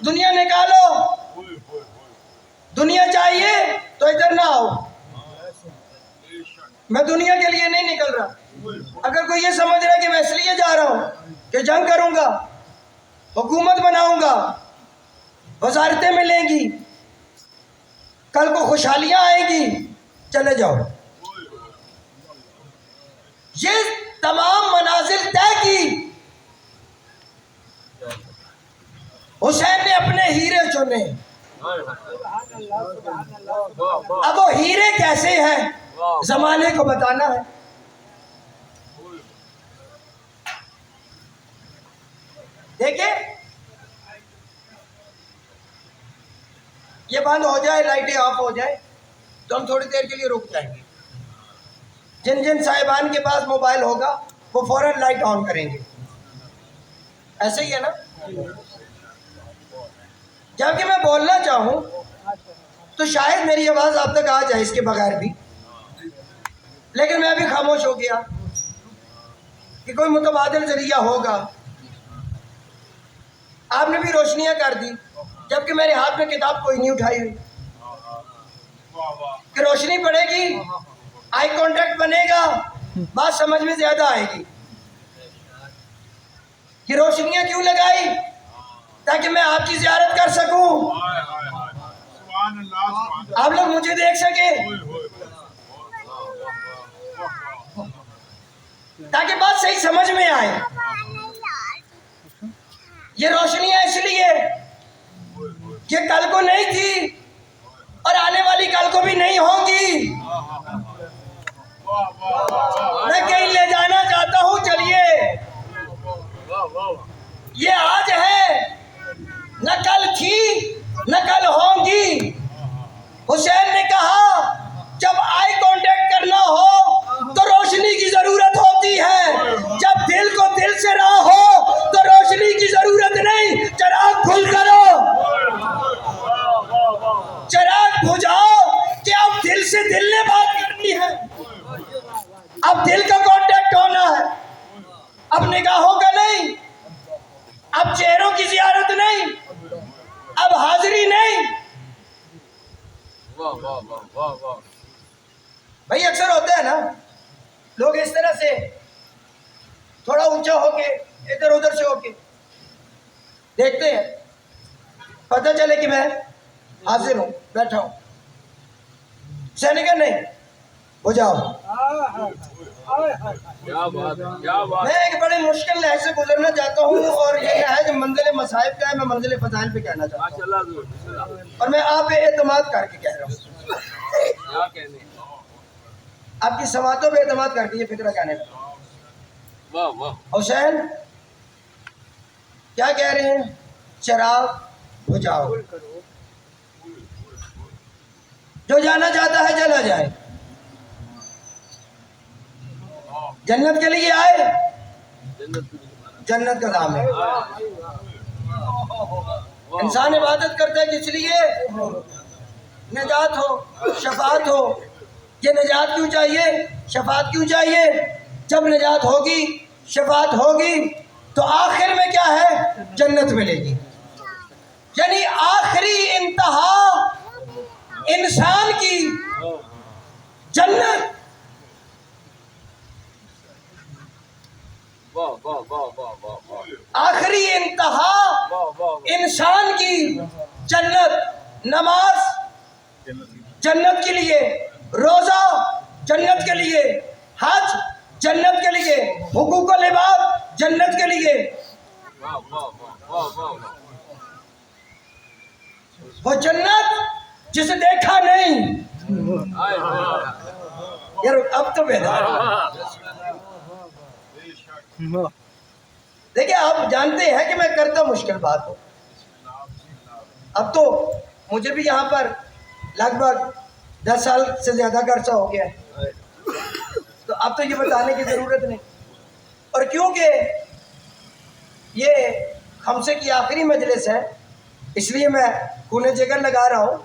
دنیا نکالو. دنیا چاہیے تو ادھر نہ آؤ. میں دنیا کے لیے نہیں نکل رہا. اگر کوئی یہ سمجھ رہا ہے کہ میں اس لیے جا رہا ہوں کہ جنگ کروں گا، حکومت بناؤں گا، وزارتیں ملیں گی، کل کو خوشحالیاں آئیں گی، چلے جاؤ. یہ تمام منازل طے کی. حسین نے اپنے ہیرے چنے. اب وہ ہیرے کیسے ہیں زمانے کو بتانا ہے. دیکھیں یہ بند ہو جائے، لائٹیں آف ہو جائے تو ہم تھوڑی دیر کے لیے رک جائیں گے. جن جن صاحبان کے پاس موبائل ہوگا وہ فوراً لائٹ آن کریں گے. ایسے ہی ہے نا. جبکہ میں بولنا چاہوں تو شاید میری آواز آپ تک آ جائے اس کے بغیر بھی، لیکن میں بھی خاموش ہو گیا کہ کوئی متبادل ذریعہ ہوگا. آپ نے بھی روشنیاں کر دی، جبکہ میرے ہاتھ میں کتاب کوئی نہیں اٹھائی ہوئی. کہ روشنی پڑے گی، آئی کانٹیکٹ بنے گا، بات سمجھ میں زیادہ آئے گی. یہ روشنیاں کیوں لگائی؟ تاکہ میں آپ کی زیارت کر سکوں، آپ لوگ مجھے دیکھ سکیں، تاکہ بات صحیح سمجھ میں آئے. یہ روشنیاں اس لیے کہ کل کو نہیں تھی اور آنے والی کل کو بھی نہیں ہوں گی. میں کہیں لے جانا چاہتا ہوں. چلیے یہ آج ہے، نہ کل تھی نہ کل ہوں گی. حسین نے کہا جب آئی کانٹیکٹ کرنا ہو تو روشنی کی ضرورت ہوتی ہے. جب دل کو دل سے راہ ہو تو روشنی کی ضرورت نہیں. چراغ کھل کرو، چراغ بجھاؤ کہ اب دل سے دل نے بات کرنی ہے. اب دل کا کانٹیکٹ ہونا ہے. اب نگاہوں کا نہیں، اب چہروں کی زیارت نہیں، اب حاضری نہیں. بھائی اکثر ہوتا ہے نا، لوگ اس طرح سے تھوڑا اونچا ہو کے ادھر ادھر سے ہو کے دیکھتے ہیں، پتہ چلے کہ میں حاضر ہوں، بیٹھا ہوں. سینیکا نہیں ہو جاؤ. میں ایک بڑے مشکل لحظے سے گزرنا چاہتا ہوں، اور یہ نہج منزل مصائب کا ہے، میں منزل فضائل پہ کہنا چاہتا ہوں، اور میں آپ پہ اعتماد کر کے کہہ رہا ہوں، آپ کی سماعتوں پہ اعتماد کر کے یہ فکرہ کہنے لگا۔ حسین کیا کہہ رہے ہیں؟ چراغ بجھاؤ، جو جانا چاہتا ہے چلا جائے، جنت کے لیے آئے، جنت کا دام ہے۔ انسان عبادت کرتا ہے کس لیے؟ نجات ہو، شفاعت ہو۔ یہ نجات کیوں چاہیے، شفاعت کیوں چاہیے؟ جب نجات ہوگی، شفاعت ہوگی تو آخر میں کیا ہے؟ جنت ملے گی۔ یعنی آخری انتہا انسان کی جنت۔ آخری انتہا انسان کی جنت۔ نماز جنت کے لیے، روزہ جنت کے لیے، حج جنت کے لیے، حقوق العباد جنت کے لیے۔ وہ جنت جسے دیکھا نہیں، یار اب تو بیدار دیکھیں، آپ جانتے ہیں کہ میں کرتا مشکل بات ہوں۔ اب تو مجھے بھی یہاں پر لگ بھگ 10 سال سے زیادہ کا عرصہ ہو گیا ہے، تو اب تو یہ بتانے کی ضرورت نہیں، اور کیونکہ یہ خمسے کی آخری مجلس ہے اس لیے میں کونے جگر لگا رہا ہوں،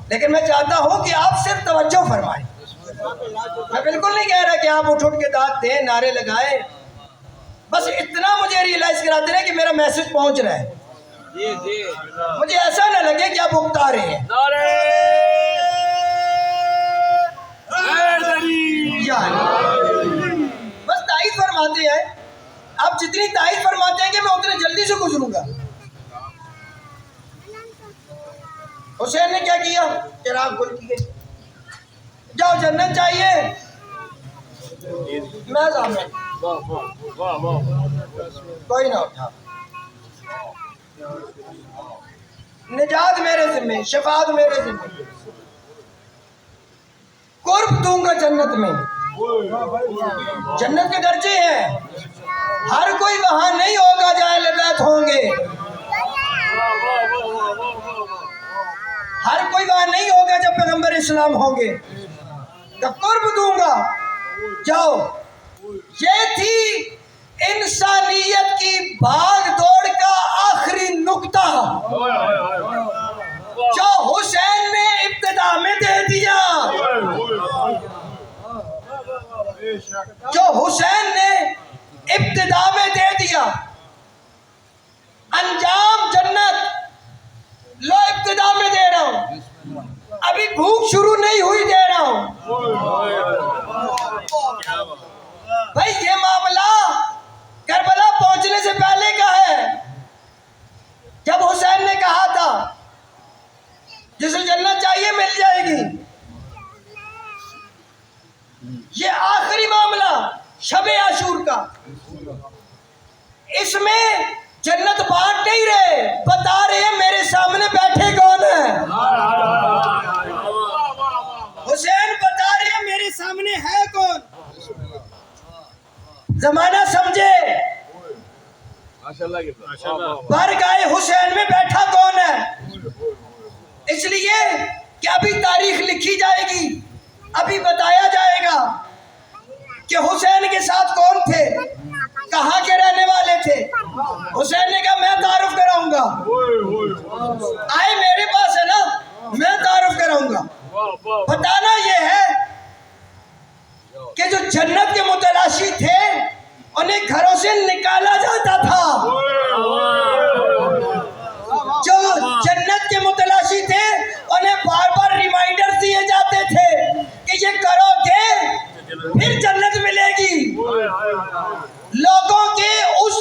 لیکن میں چاہتا ہوں کہ آپ صرف توجہ فرمائیں۔ میں بالکل نہیں کہہ رہا کہ آپ اٹھ کے داد دیں، نعرے لگائیں، بس اتنا مجھے ریئلائز کراتے رہے کہ میرا میسج پہنچ رہا ہے، مجھے ایسا نہ لگے کہ آپ اکتا رہے ہیں۔ بس تائید فرماتے ہیں، آپ جتنی تائید فرماتے ہیں کہ میں اتنے جلدی سے گزروں گا۔ حسین نے کیا کیا؟ چراغ گل کیے، جاؤ جنت چاہیے، میں سامنے، کوئی نہ اٹھا، نجات میرے ذمہ، شفاعت میرے ذمہ، قرب دوں گا جنت میں۔ جنت کے درجے ہیں، ہر کوئی وہاں نہیں ہوگا جہاں اہل بیت ہوں گے، ہر کوئی وہاں نہیں ہوگا جب پیغمبر اسلام ہوں گے، جب قرب دوں گا، جاؤ۔ یہ تھی انسانیت کی بھاگ دوڑ کا آخری نقطہ جو حسین نے ابتدا میں دے دیا، جو حسین نے ابتدا میں دے دیا۔ انجام جنت، لو ابتدا میں دے رہا ہوں، ابھی بھوک شروع نہیں ہوئی دے رہا ہوں۔ بھائی یہ معاملہ کربلا پہنچنے سے پہلے کا ہے، جب حسین نے کہا تھا جسے جنت چاہیے مل جائے گی۔ یہ آخری معاملہ شب عاشور کا، اس میں جنت بانٹ نہیں رہے، بتا رہے ہیں میرے سامنے بیٹھے کون ہیں۔ حسین بتا رہے ہیں میرے سامنے ہے کون۔ زمانہ سمجھے بارگاہ حسین میں بیٹھا کون ہے، اس لیے کہ ابھی تاریخ لکھی جائے گی، ابھی بتایا جائے گا کہ حسین کے ساتھ کون تھے، کہاں کے رہنے والے تھے۔ حسین نے کہا میں تعارف کراؤں گا، آئے میرے پاس ہے نا، میں تعارف کراؤں گا۔ بتانا یہ ہے کہ جو جنت کے متلاشی تھے انہیں گھروں سے نکالا جاتا تھا، جو جنت کے متلاشی تھے انہیں بار بار ریمائنڈر دیے جاتے تھے کہ یہ کرو گے پھر جنت ملے گی۔ لوگوں کے اس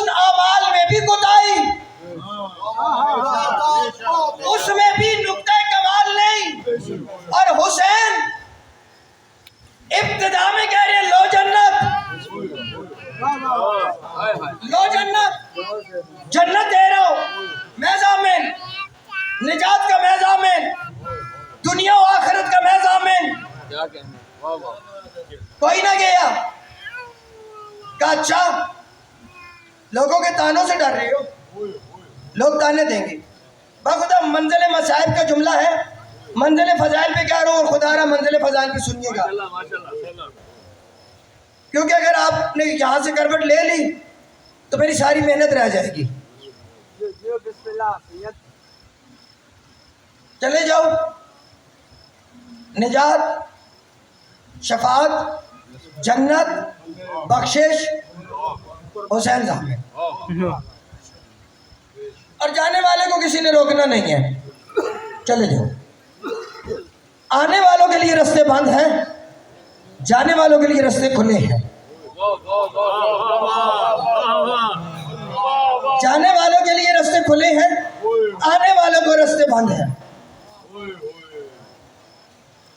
لوگوں کے تانوں سے ڈر رہے ہو؟ لوگ تانے دیں گے. بخدا منزل مصائب کا جملہ ہے، منزل فضائل پہ کہہ رہا ہوں، اور خدا رہا منزل فضائل پہ سنیے گا، کیونکہ اگر آپ نے یہاں سے کروٹ لے لی تو میری ساری محنت رہ جائے گی. بسم اللہ سید. چلے جاؤ. نجات، شفاعت، جنت، بخشش حسین صاحب. اور جانے والے کو کسی نے روکنا نہیں ہے، چلے جاؤ. آنے والوں کے لیے رستے بند ہیں، جانے والوں کے لیے رستے کھلے ہیں. جانے والوں کے لیے رستے کھلے ہیں، آنے والوں کو رستے بند ہیں.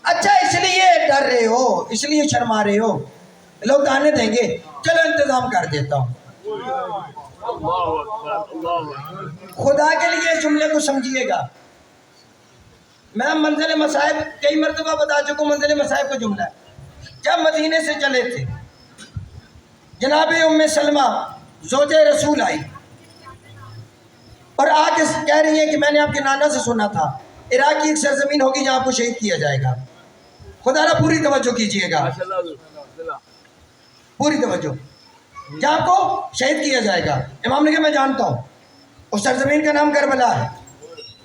اچھا اس لیے ڈر رہے ہو، اس لیے شرما رہے ہو، لوگ آنے دیں گے، چلو انتظام کر دیتا ہوں. خدا کے لیے اس جملے کو سمجھیے گا. میں منزل مصائب کئی مرتبہ بتا چکا ہوں، منزل مصائب کا جملہ ہے. جب مدینے سے چلے تھے، جناب ام سلمہ زوجہ رسول آئی اور آ کے کہہ رہی ہیں کہ میں نے آپ کے نانا سے سنا تھا عراق کی ایک سرزمین ہوگی جہاں آپ کو شہید کیا جائے گا. خدا را پوری توجہ کیجئے گا، پوری توجہ. جہاں کو شہید کیا جائے گا. امام نے کہا میں جانتا ہوں، اس سرزمین کا نام کربلا ہے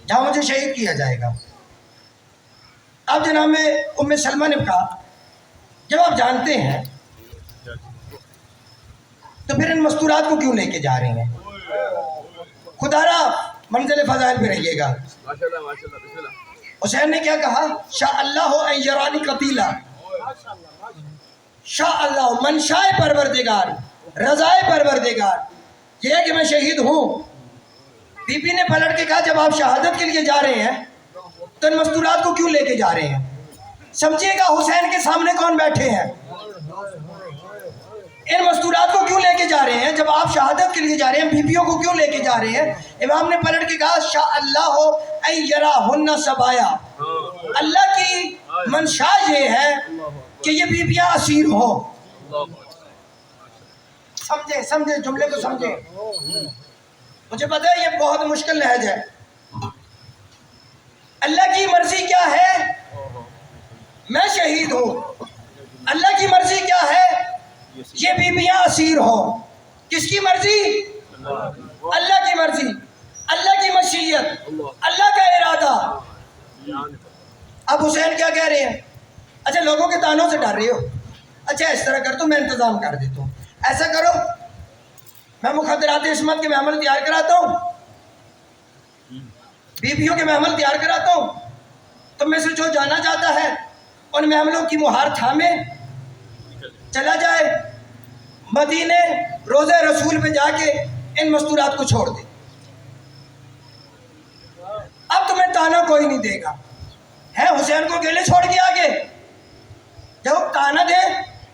جہاں مجھے شہید کیا جائے گا. اب جناب میں ام سلمہ نے کہا جب آپ جانتے ہیں تو پھر ان مستورات کو کیوں لے کے جا رہے ہیں؟ خدا را منزل فضائل پہ رہیے گا. حسین نے کیا کہا؟ شاء اللہ ان یرانی قتیلا. شاء اللہ منشائے پروردگار، رضائے پروردگار یہ ہے کہ میں شہید ہوں. بی بی نے پلٹ کے کہا جب آپ شہادت کے لیے جا رہے ہیں تو ان مستورات کو کیوں لے کے جا رہے ہیں؟ سمجھیے گا حسین کے سامنے کون بیٹھے ہیں. ان مستورات کو کیوں لے کے جا رہے ہیں؟ جب آپ شہادت کے لیے جا رہے ہیں بیویوں کو کیوں لے کے جا رہے ہیں؟ امام نے پلٹ کے کہا شاء اللہ ان یراہن سبایا. اللہ کی منشا یہ ہے کہ یہ بیویاں اسیر ہوں. سمجھے جملے کو سمجھے. مجھے پتا ہے یہ بہت مشکل لہجہ ہے. اللہ کی مرضی کیا ہے؟ میں شہید ہوں. اللہ کی مرضی کیا ہے؟ یہ بیویاں اسیر ہوں. کس کی مرضی؟ اللہ کی مرضی، اللہ کی مشیت، اللہ کا ارادہ. اب حسین کیا کہہ رہے ہیں؟ اچھا لوگوں کے تانوں سے ڈر رہے ہو؟ اچھا اس طرح کر تو میں انتظام کر دیتا ہوں. ایسا کرو میں مخدرات عصمت کے محمل تیار کراتا ہوں، بیویوں کے محمل تیار کراتا ہوں. تم میں سے جو جانا چاہتا ہے ان محملوں کی مہار تھامے چلا جائے مدینے روزہ رسول پہ جا کے ان مستورات کو چھوڑ دے. اب تمہیں تانا کوئی نہیں دے گا. ہے حسین کو اکیلے چھوڑ کے آگے جب تانا دے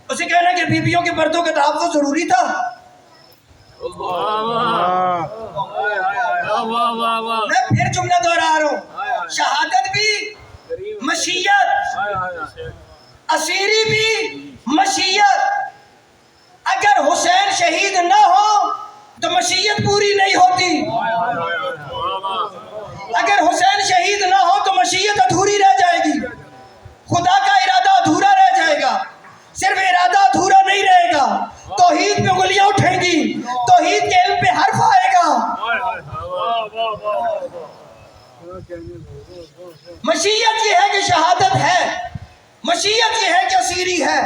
اسے کہنا کہ بیویوں کے پردوں کا تحفظ ضروری تھا. میں پھر جملہ دوہرا رہا ہوں، شہادت بھی مشیت، اسیری بھی مشیت. اگر حسین شہید نہ ہو تو مشیت پوری نہیں ہوتی. اگر حسین شہید نہ ہو تو مشیت ادھوری رہ جائے گی. خدا کا ارادہ ادھورا رہ جائے گا. صرف ارادہ ادھورا نہیں رہے گا، توحید پہ انگلیاں اٹھیں گی، توحید کے علم پہ حرف آئے گا. مشیت یہ ہے کہ شہادت ہے، مشیت یہ ہے کہ اسیری ہے.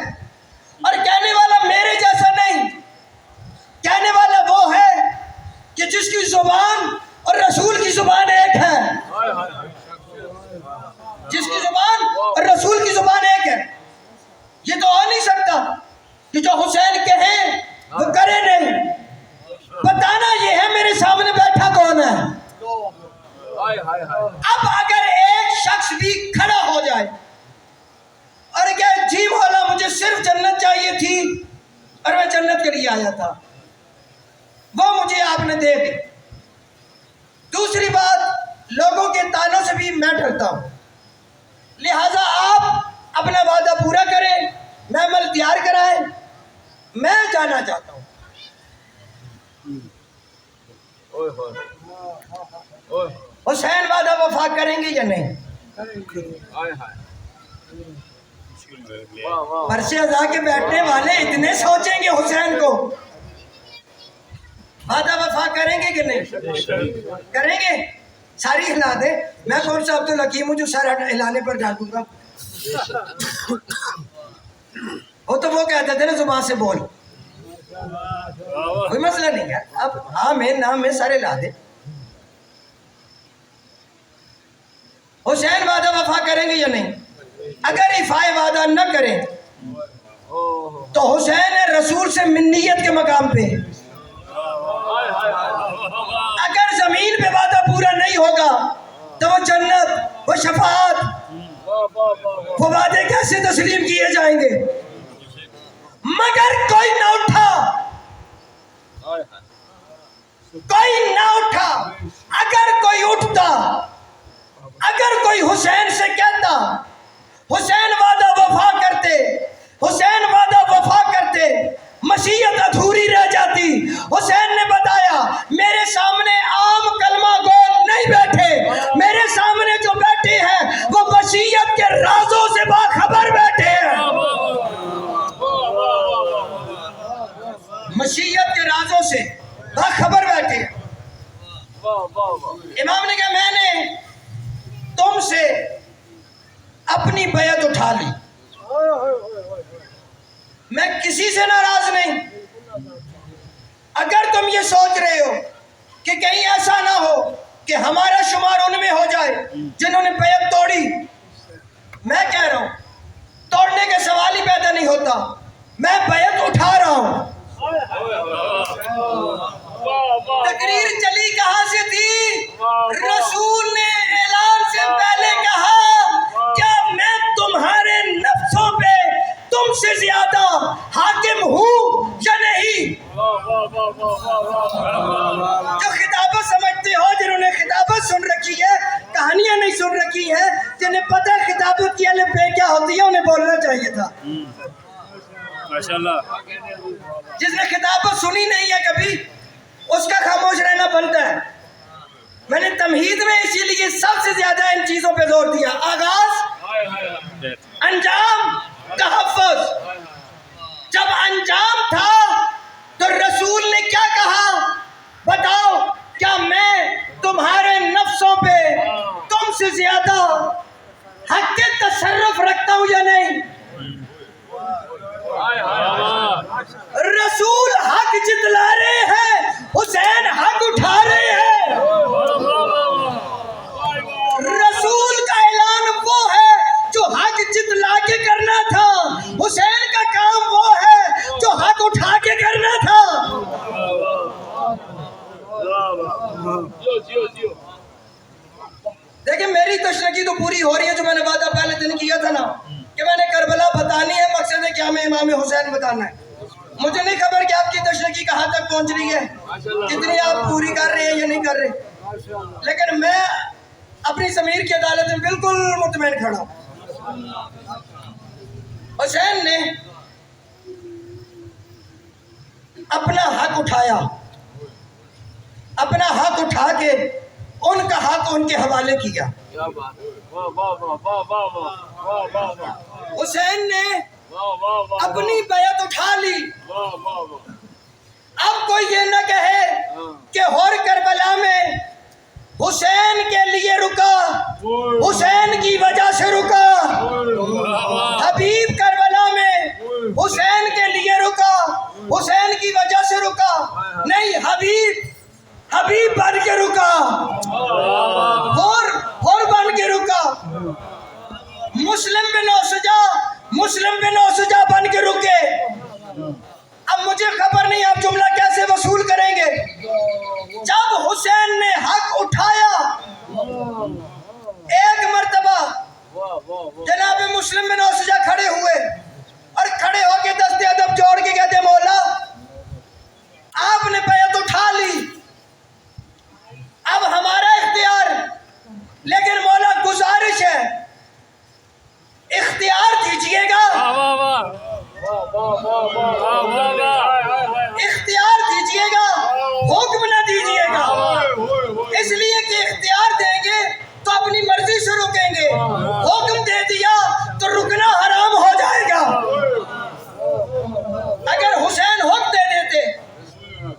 اور کہنے والا میرے جیسا نہیں، کہنے والا وہ ہے کہ جس کی زبان اور رسول کی زبان ایک ہے. جس کی زبان اور رسول کی زبان ایک ہے. یہ تو ہو نہیں سکتا کہ جو حسین کہیں وہ کرے نہیں. بتانا یہ ہے میرے سامنے بیٹھا کون ہے. اب اگر ایک شخص بھی کھڑا ہو جائے اور کہ جی مولا مجھے صرف جنت چاہیے تھی اور میں جنت کے لیے آیا تھا، وہ مجھے آپ نے دے دی. دوسری بات، لوگوں کے تانوں سے بھی میں ڈرتا ہوں، لہذا آپ اپنا وعدہ پورا کریں، محمل تیار کرائیں، میں جانا چاہتا ہوں. حسین وعدہ وفا کریں گے یا نہیں؟ عرش ازا کے بیٹھنے والے اتنے سوچیں گے حسین کو، وعدہ وفا کریں گے کہ نہیں کریں گے؟ ساری ہلا دے، میں کون سا عبد الحکیم ہوں جو سر ہلانے پر ڈال دوں گا؟ وہ تو وہ کہتے تھے نا زبان سے بول، کوئی مسئلہ نہیں ہے، اب ہاں میں نہ میں سارے لا دے۔ حسین وعدہ وفا کریں گے یا نہیں؟ اگر افائے وعدہ نہ کریں تو حسین رسول سے منیت کے مقام پہ، اگر زمین پہ وعدہ پورا نہیں ہوگا تو وہ جنت، وہ شفاعت، وہ وعدے کیسے تسلیم کیے جائیں گے؟ مگر کوئی نہ اٹھا، کوئی نہ اٹھا۔ اگر کوئی اٹھتا، اگر کوئی حسین سے کہتا حسین وعدہ وفا کرتے، حسین وعدہ وفا کرتے، مشیت ادھوری رہ جاتی۔ حسین نے بتایا میرے سامنے عام کلمہ گو نہیں بیٹھے، میرے سامنے جو بیٹھے ہیں وہ مشیت کے رازوں سے باخبر بیٹھے ہیں، مشیت کے رازوں سے باخبر بیٹھے ہیں۔ امام نے کہا میں نے تم سے اپنی بیعت اٹھا لی، میں کسی سے ناراض نہیں۔ اگر تم یہ سوچ رہے ہو کہ کہیں ایسا نہ ہو کہ ہمارا شمار ان میں ہو جائے جنہوں نے بیعت توڑی، میں کہہ رہا ہوں توڑنے کا سوال ہی پیدا نہیں ہوتا، میں بیعت اٹھا رہا ہوں۔ تقریر چلی کہاں سے تھی؟ رسول نے اعلان سے پہلے کہا کیا میں تمہارے نفسوں پہ تم سے زیادہ حاکم ہوں یا نہیں؟ جو خطابت سمجھتے ہو، جنہوں نے خطابت سن رکھی ہے، کہانیاں نہیں سن رکھی ہیں، جنہیں پتہ خطابت کی الف بے کیا ہوتی ہے، انہیں بولنا چاہیے تھا۔ جس نے خطابت سنی نہیں ہے کبھی، اس کا خاموش رہنا بنتا ہے۔ میں نے تمہید میں اسی لیے سب سے زیادہ ان چیزوں پہ زور دیا، آغاز، انجام، تحفظ۔ جب انجام تھا تو رسول نے کیا کہا؟ بتاؤ کیا میں تمہارے نفسوں پہ تم سے زیادہ حق کے تصرف رکھتا ہوں یا نہیں؟ رسول حق جتلا رہے ہیں، حسین حق اٹھا رہے ہیں۔ رسول کا اعلان وہ ہے جو حق جتلا کے کرنا تھا، حسین کا کام وہ ہے جو حق اٹھا کے کرنا تھا۔ دیکھیں میری تشنگی تو پوری ہو رہی ہے، جو میں نے وعدہ پہلے دن کیا تھا نا کہ میں نے کربلا بتانی ہے، مقصد ہے کہ ہمیں امام حسین بتانا ہے۔ مجھے نہیں خبر کہ آپ کی تشنگی کہاں تک پہنچ رہی ہے، کتنی آپ پوری کر رہے ہیں یا نہیں کر رہے، لیکن میں اپنی ضمیر کی عدالت میں بالکل مطمئن کھڑا ہوں۔ حسین نے اپنا حق اٹھایا، اپنا حق اٹھا کے ان کا حق ان کے حوالے کیا۔ حسین نے اپنی بیعت اٹھا لی۔ اب کوئی یہ نہ کہے کہ ہور کربلا میں حسین کے لیے رکا، حسین کی وجہ سے رکا، حبیب کربلا میں حسین کے لیے رکا، حسین کی وجہ سے رکا، نہیں، حبیب بن کے رکا، ہور بن کے رکا، مسلم بن اوسجا بن کے رکے۔ اب مجھے خبر نہیں آپ جملہ کیسے وصول کریں گے۔ جب حسین نے حق اٹھایا، ایک مرتبہ جناب مسلم بن اوسجا کھڑے ہوئے اور کھڑے ہو کے دست ادب جوڑ کے کہتے مولا آپ نے بیعت اٹھا لی، اب ہمارا اختیار، لیکن مولا گزارش ہے اختیار دیجئے گا حکم دے دیا تو رکنا حرام ہو جائے گا. اگر حسین حکم دے دیتے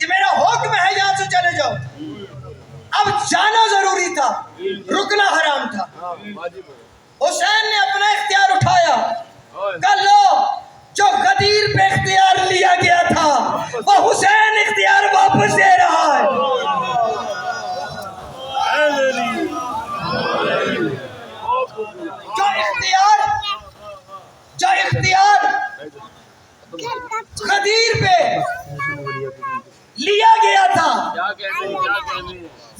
کہ میرا حکم ہے یہاں سے چلے جاؤ، اب جانا ضروری تھا، رکنا حرام تھا. حسین نے اپنا اختیار اٹھایا، کہا لو جو غدیر پہ اختیار لیا گیا تھا وہ حسین اختیار واپس دے رہا ہے. جو اختیار غدیر پہ لیا گیا تھا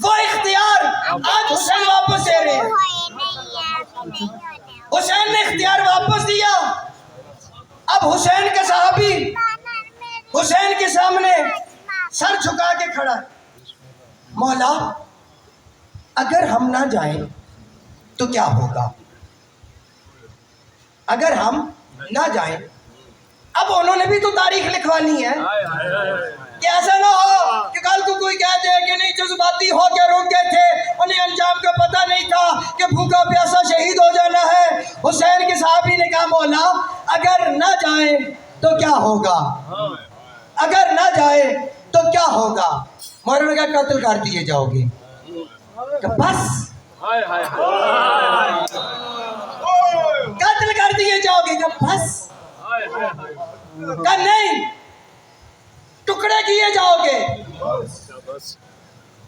وہ اختیار آج حسین واپس دے رہے ہیں. حسین نے اختیار واپس دیا. اب حسین کے صحابی حسین کے سامنے سر جھکا کے کھڑا ہے. مولا اگر ہم نہ جائیں تو کیا ہوگا؟ اگر ہم نہ جائیں. اب انہوں نے بھی تو تاریخ لکھوانی ہے کہ ایسا نہ ہو کہ کل کو کوئی کہہ دے کہ نہیں جذباتی ہو کے رک گئے تھے، انہیں انجام کا پتہ نہیں تھا کہ بھوکا پیاسا شہید ہو جانا ہے. حسین کے صحابی نے کہا مولا اگر نہ جائیں تو کیا ہوگا؟ اگر نہ جائے تو کیا ہوگا؟ مولانا کا قتل کر دیے جاؤ گے. بس قتل کر دیے جاؤ گے. بس کہ نہیں ٹکڑے کیے جاؤ گے.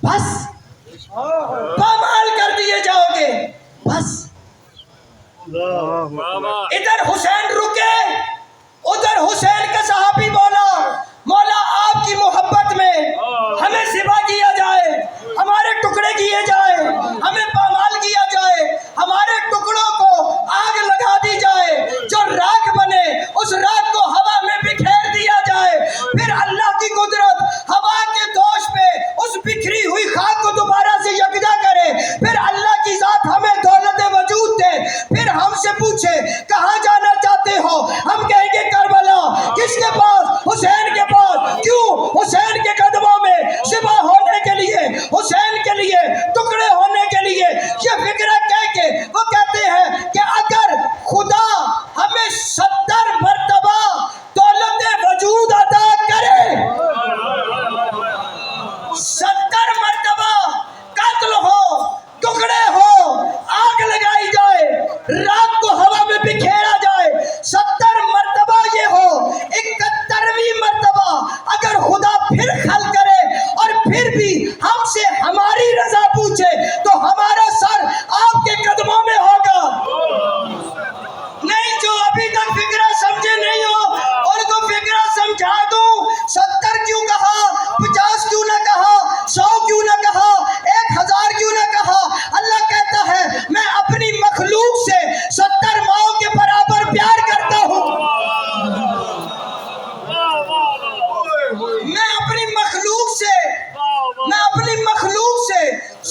بس پامال کر دیے جاؤ گے. بس ادھر حسین رکے، ادھر حسین کا صحابی بولا مولا آپ کی محبت میں ہمیں ذبح کیا جائے، ہمارے ٹکڑے کیے جائے، ہمیں پامال کیا جائے، ہمارے ٹکڑوں کو آگ لگا دی جائے، جو راکھ بنے اس راکھ کو ہوا میں بکھیر دیا جائے، پھر اللہ کی قدرت ہوا کے دوش پہ اس بکھری ہوئی خاک کو دوبارہ سے یکجا کرے، پھر اللہ کی ذات ہمیں دولت وجود دے، پھر ہم سے پوچھے کہاں جانا چاہتے ہو، ہم کہیں گے کربلا. کس کے پاس؟ حسین کے پاس. کیوں؟ حسین کے قدموں میں ذبح ہونے کے لیے، حسین کے لیے ٹکڑے ہونے کے لیے. یہ فکرہ کہہ کے وہ کہتے ہیں کہ اگر خدا ہمیں 70 مرتبہ دولت وجود عطا کرے، 70 مرتبہ قتل ہو، ٹکڑے ہو، آگ لگائی جائے، رات کو ہوا میں بکھیرا جائے، 70 مرتبہ یہ ہو، 71ویں مرتبہ اگر خدا پھر خلق کرے اور پھر بھی ہم سے ہماری رضا پوچھے تو ہمارا سر آپ کے قدموں میں ہوگا. نہیں جو ابھی تک فکرہ سمجھے نہیں ہو ان کو فکرہ سمجھا دوں. 70 کیوں کہا، 50 کیوں نہ کہا، 100 کیوں نہ کہا، 1000 کیوں نہ کہا؟ اللہ کہتا ہے میں اپنی مخلوق سے 70 ماؤں کے برابر پیار کرتا ہوں. میں اپنی مخلوق سے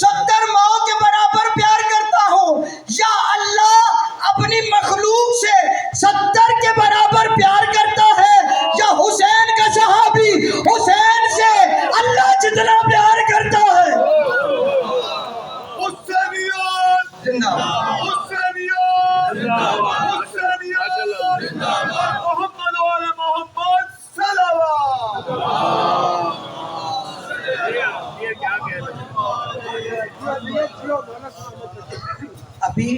70 ماؤں کے برابر پیار کرتا ہوں. یا اللہ اپنی مخلوق سے 70 کے برابر پیار کرتا ہے، یا حسین کا صحابی حسین سے اللہ جتنا پیار کرتا ہے. زندہ محمد وعلى محمد صلوات. ابھی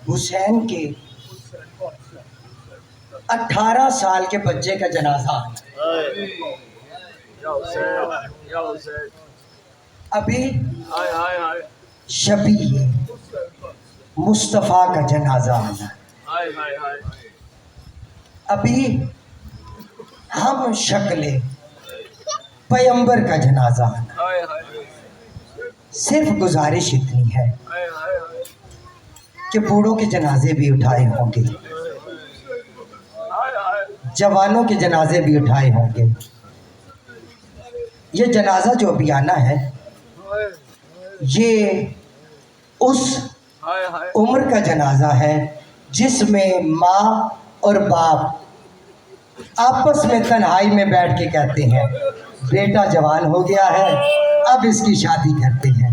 حسین کے 18 سال کے بچے کا جنازہ ہے. ابھی شبیہ مصطفیٰ کا جنازہ آنا. ابھی ہم شکل پیمبر کا جنازہ آنا. صرف گزارش اتنی ہے کہ بوڑھوں کے جنازے بھی اٹھائے ہوں گے، جوانوں کے جنازے بھی اٹھائے ہوں گے. یہ جنازہ جو ابھی آنا ہے یہ اس عمر کا جنازہ ہے جس میں ماں اور باپ آپس میں تنہائی میں بیٹھ کے کہتے ہیں بیٹا جوان ہو گیا ہے اب اس کی شادی کرتے ہیں.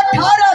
18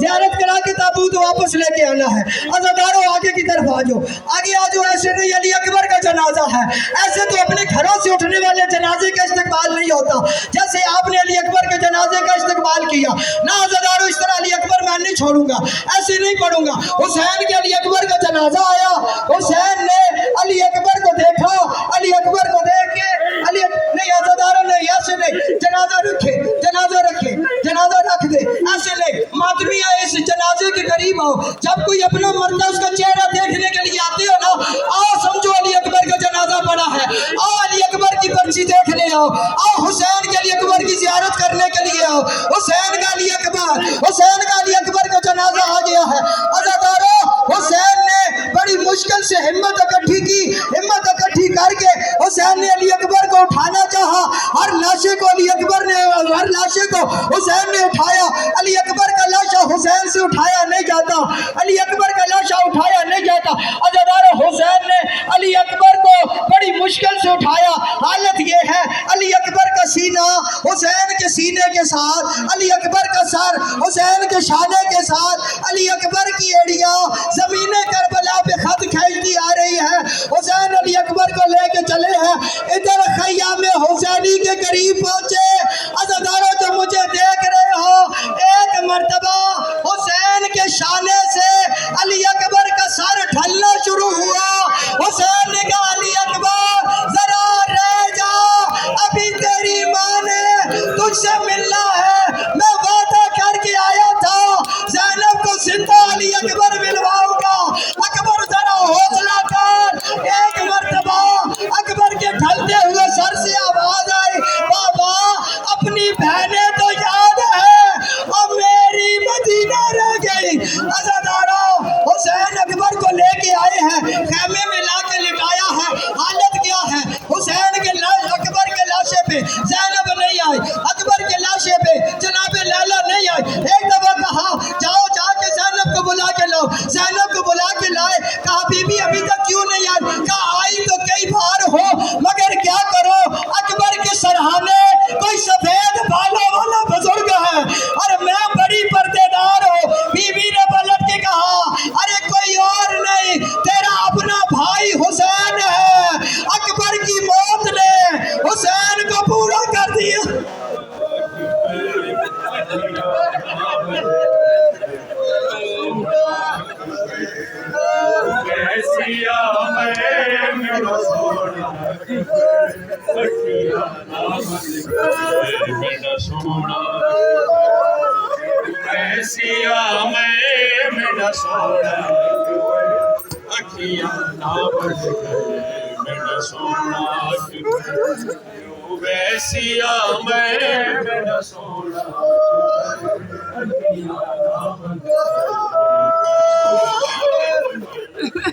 زیارت کرا کے تابوت واپس لے کے آنا ہے. عزاداروں آگے کی طرف آ جاؤ, آگے آ جاؤ. ایسے نہیں علی اکبر کا جنازہ ہے, ایسے تو اپنے گھروں سے اٹھنے والے جنازے کا استقبال نہیں ہوتا جیسے آپ نے علی اکبر کے جنازے کا استقبال کیا. نہ عزاداروں, اس طرح علی اکبر میں نہیں چھوڑوں گا, ایسے نہیں پڑھوں گا. حسین کے علی اکبر کا جنازہ آیا, حسین نے علی اکبر کو دیکھا, علی اکبر کو دیکھ کے علی نہیں, عزاداروں نہیں, ایسے نہیں. جنازہ رکھے, جنازہ رکھے, جنازہ رکھ دے, ایسے نہیں. ماتمی آئے, اس جنازے کے قریب آؤ. جب کوئی اپنا مردہ اس کا چہرہ دیکھنے کے لیے آتے ہو نا, آؤ سمجھو علی اکبر کا جنازہ پڑا ہے, آؤ علی اکبر کی پرچی دیکھنے آؤ, آؤ حسین کے علی اکبر کی زیارت کرنے کے لیے آؤ. حسین کا علی اکبر, حسین کا علی اکبر کا جنازہ آ گیا ہے. عزاداروں, حسین نے بڑی مشکل سے ہمت اکٹھی کی, ہمت اکٹھی کر کے حسین نے علی اکبر کو اٹھانا چاہا. ہر لاشے کو علی اکبر نے, ہر لاشے کو حسین نے اٹھایا. علی اکبر کا لاشا حسین سے اٹھایا نہیں جاتا, علی اکبر کا لاشا اٹھایا نہیں جاتا. عزاداروں, حسین نے علی اکبر کو بڑی مشکل سے اٹھایا. حالت یہ ہے, علی اکبر کا سینہ حسین کے سینے کے ساتھ, علی اکبر کا سر حسین کے شانے کے ساتھ, علی اکبر کی ایڑیاں زمین کربلا پہ خط کھینچتی آ رہی ہے. حسین علی اکبر کو لے کے چلے ہیں, ادھر خیام حسینی کے قریب پہنچے. عزاداروں, جو مجھے دیکھ رہے ہو, ایک مرتبہ حسین کے شانے سے علی اکبر کا سر ڈھلنا شروع ہوا. حسین نے کہا, علی اکبر ذرا رہ جا, ابھی تیری ماں نے تجھ سے ملنا ہے. میں وعدہ کر کے آیا تھا زینب کو زندہ علی اکبر ملواؤں گا. اکبر ذرا حوصلہ کر. ایک مرتبہ اکبر کے ڈھلتے ہوئے سر سے آواز آئی, بابا اپنی بہنیں تو یاد ہے, اب میری مدینہ رہ گئی. عزاداروں, حسین اکبر کو لے کے آئے ہیں, خیمے میں لا کے لٹایا ہے. حالت کیا ہے, حسین کے اکبر کے لاشے پہ زینب نہیں آئی, اکبر کے لاشے پہ جناب لیلا نہیں آئی. ایک دفعہ کہا, جاؤ جا کے زینب کو بلا کے لاؤ. زینب کو بلا کے لائے. کہا, بی بی ابھی تک کیوں نہیں آئی؟ کہا, آئی تو کئی بار ہو, مگر کیا کرو, اکبر کے سرہانے کوئی سفید بالوں والا بزرگ ہے اور میں بڑی پردے دار ہوں. بی بی نے پلٹ کے کہا, ارے کوئی اور نہیں, تیرا اپنا بھائی حسین ہے. اکبر کی موت نے حسین کو پورا کر دیا.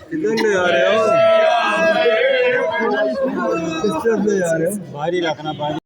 کدھر لے آ رہے ہو, کس طرف لے آ رہے ہو؟ باہر ہی رکھنا, باہر.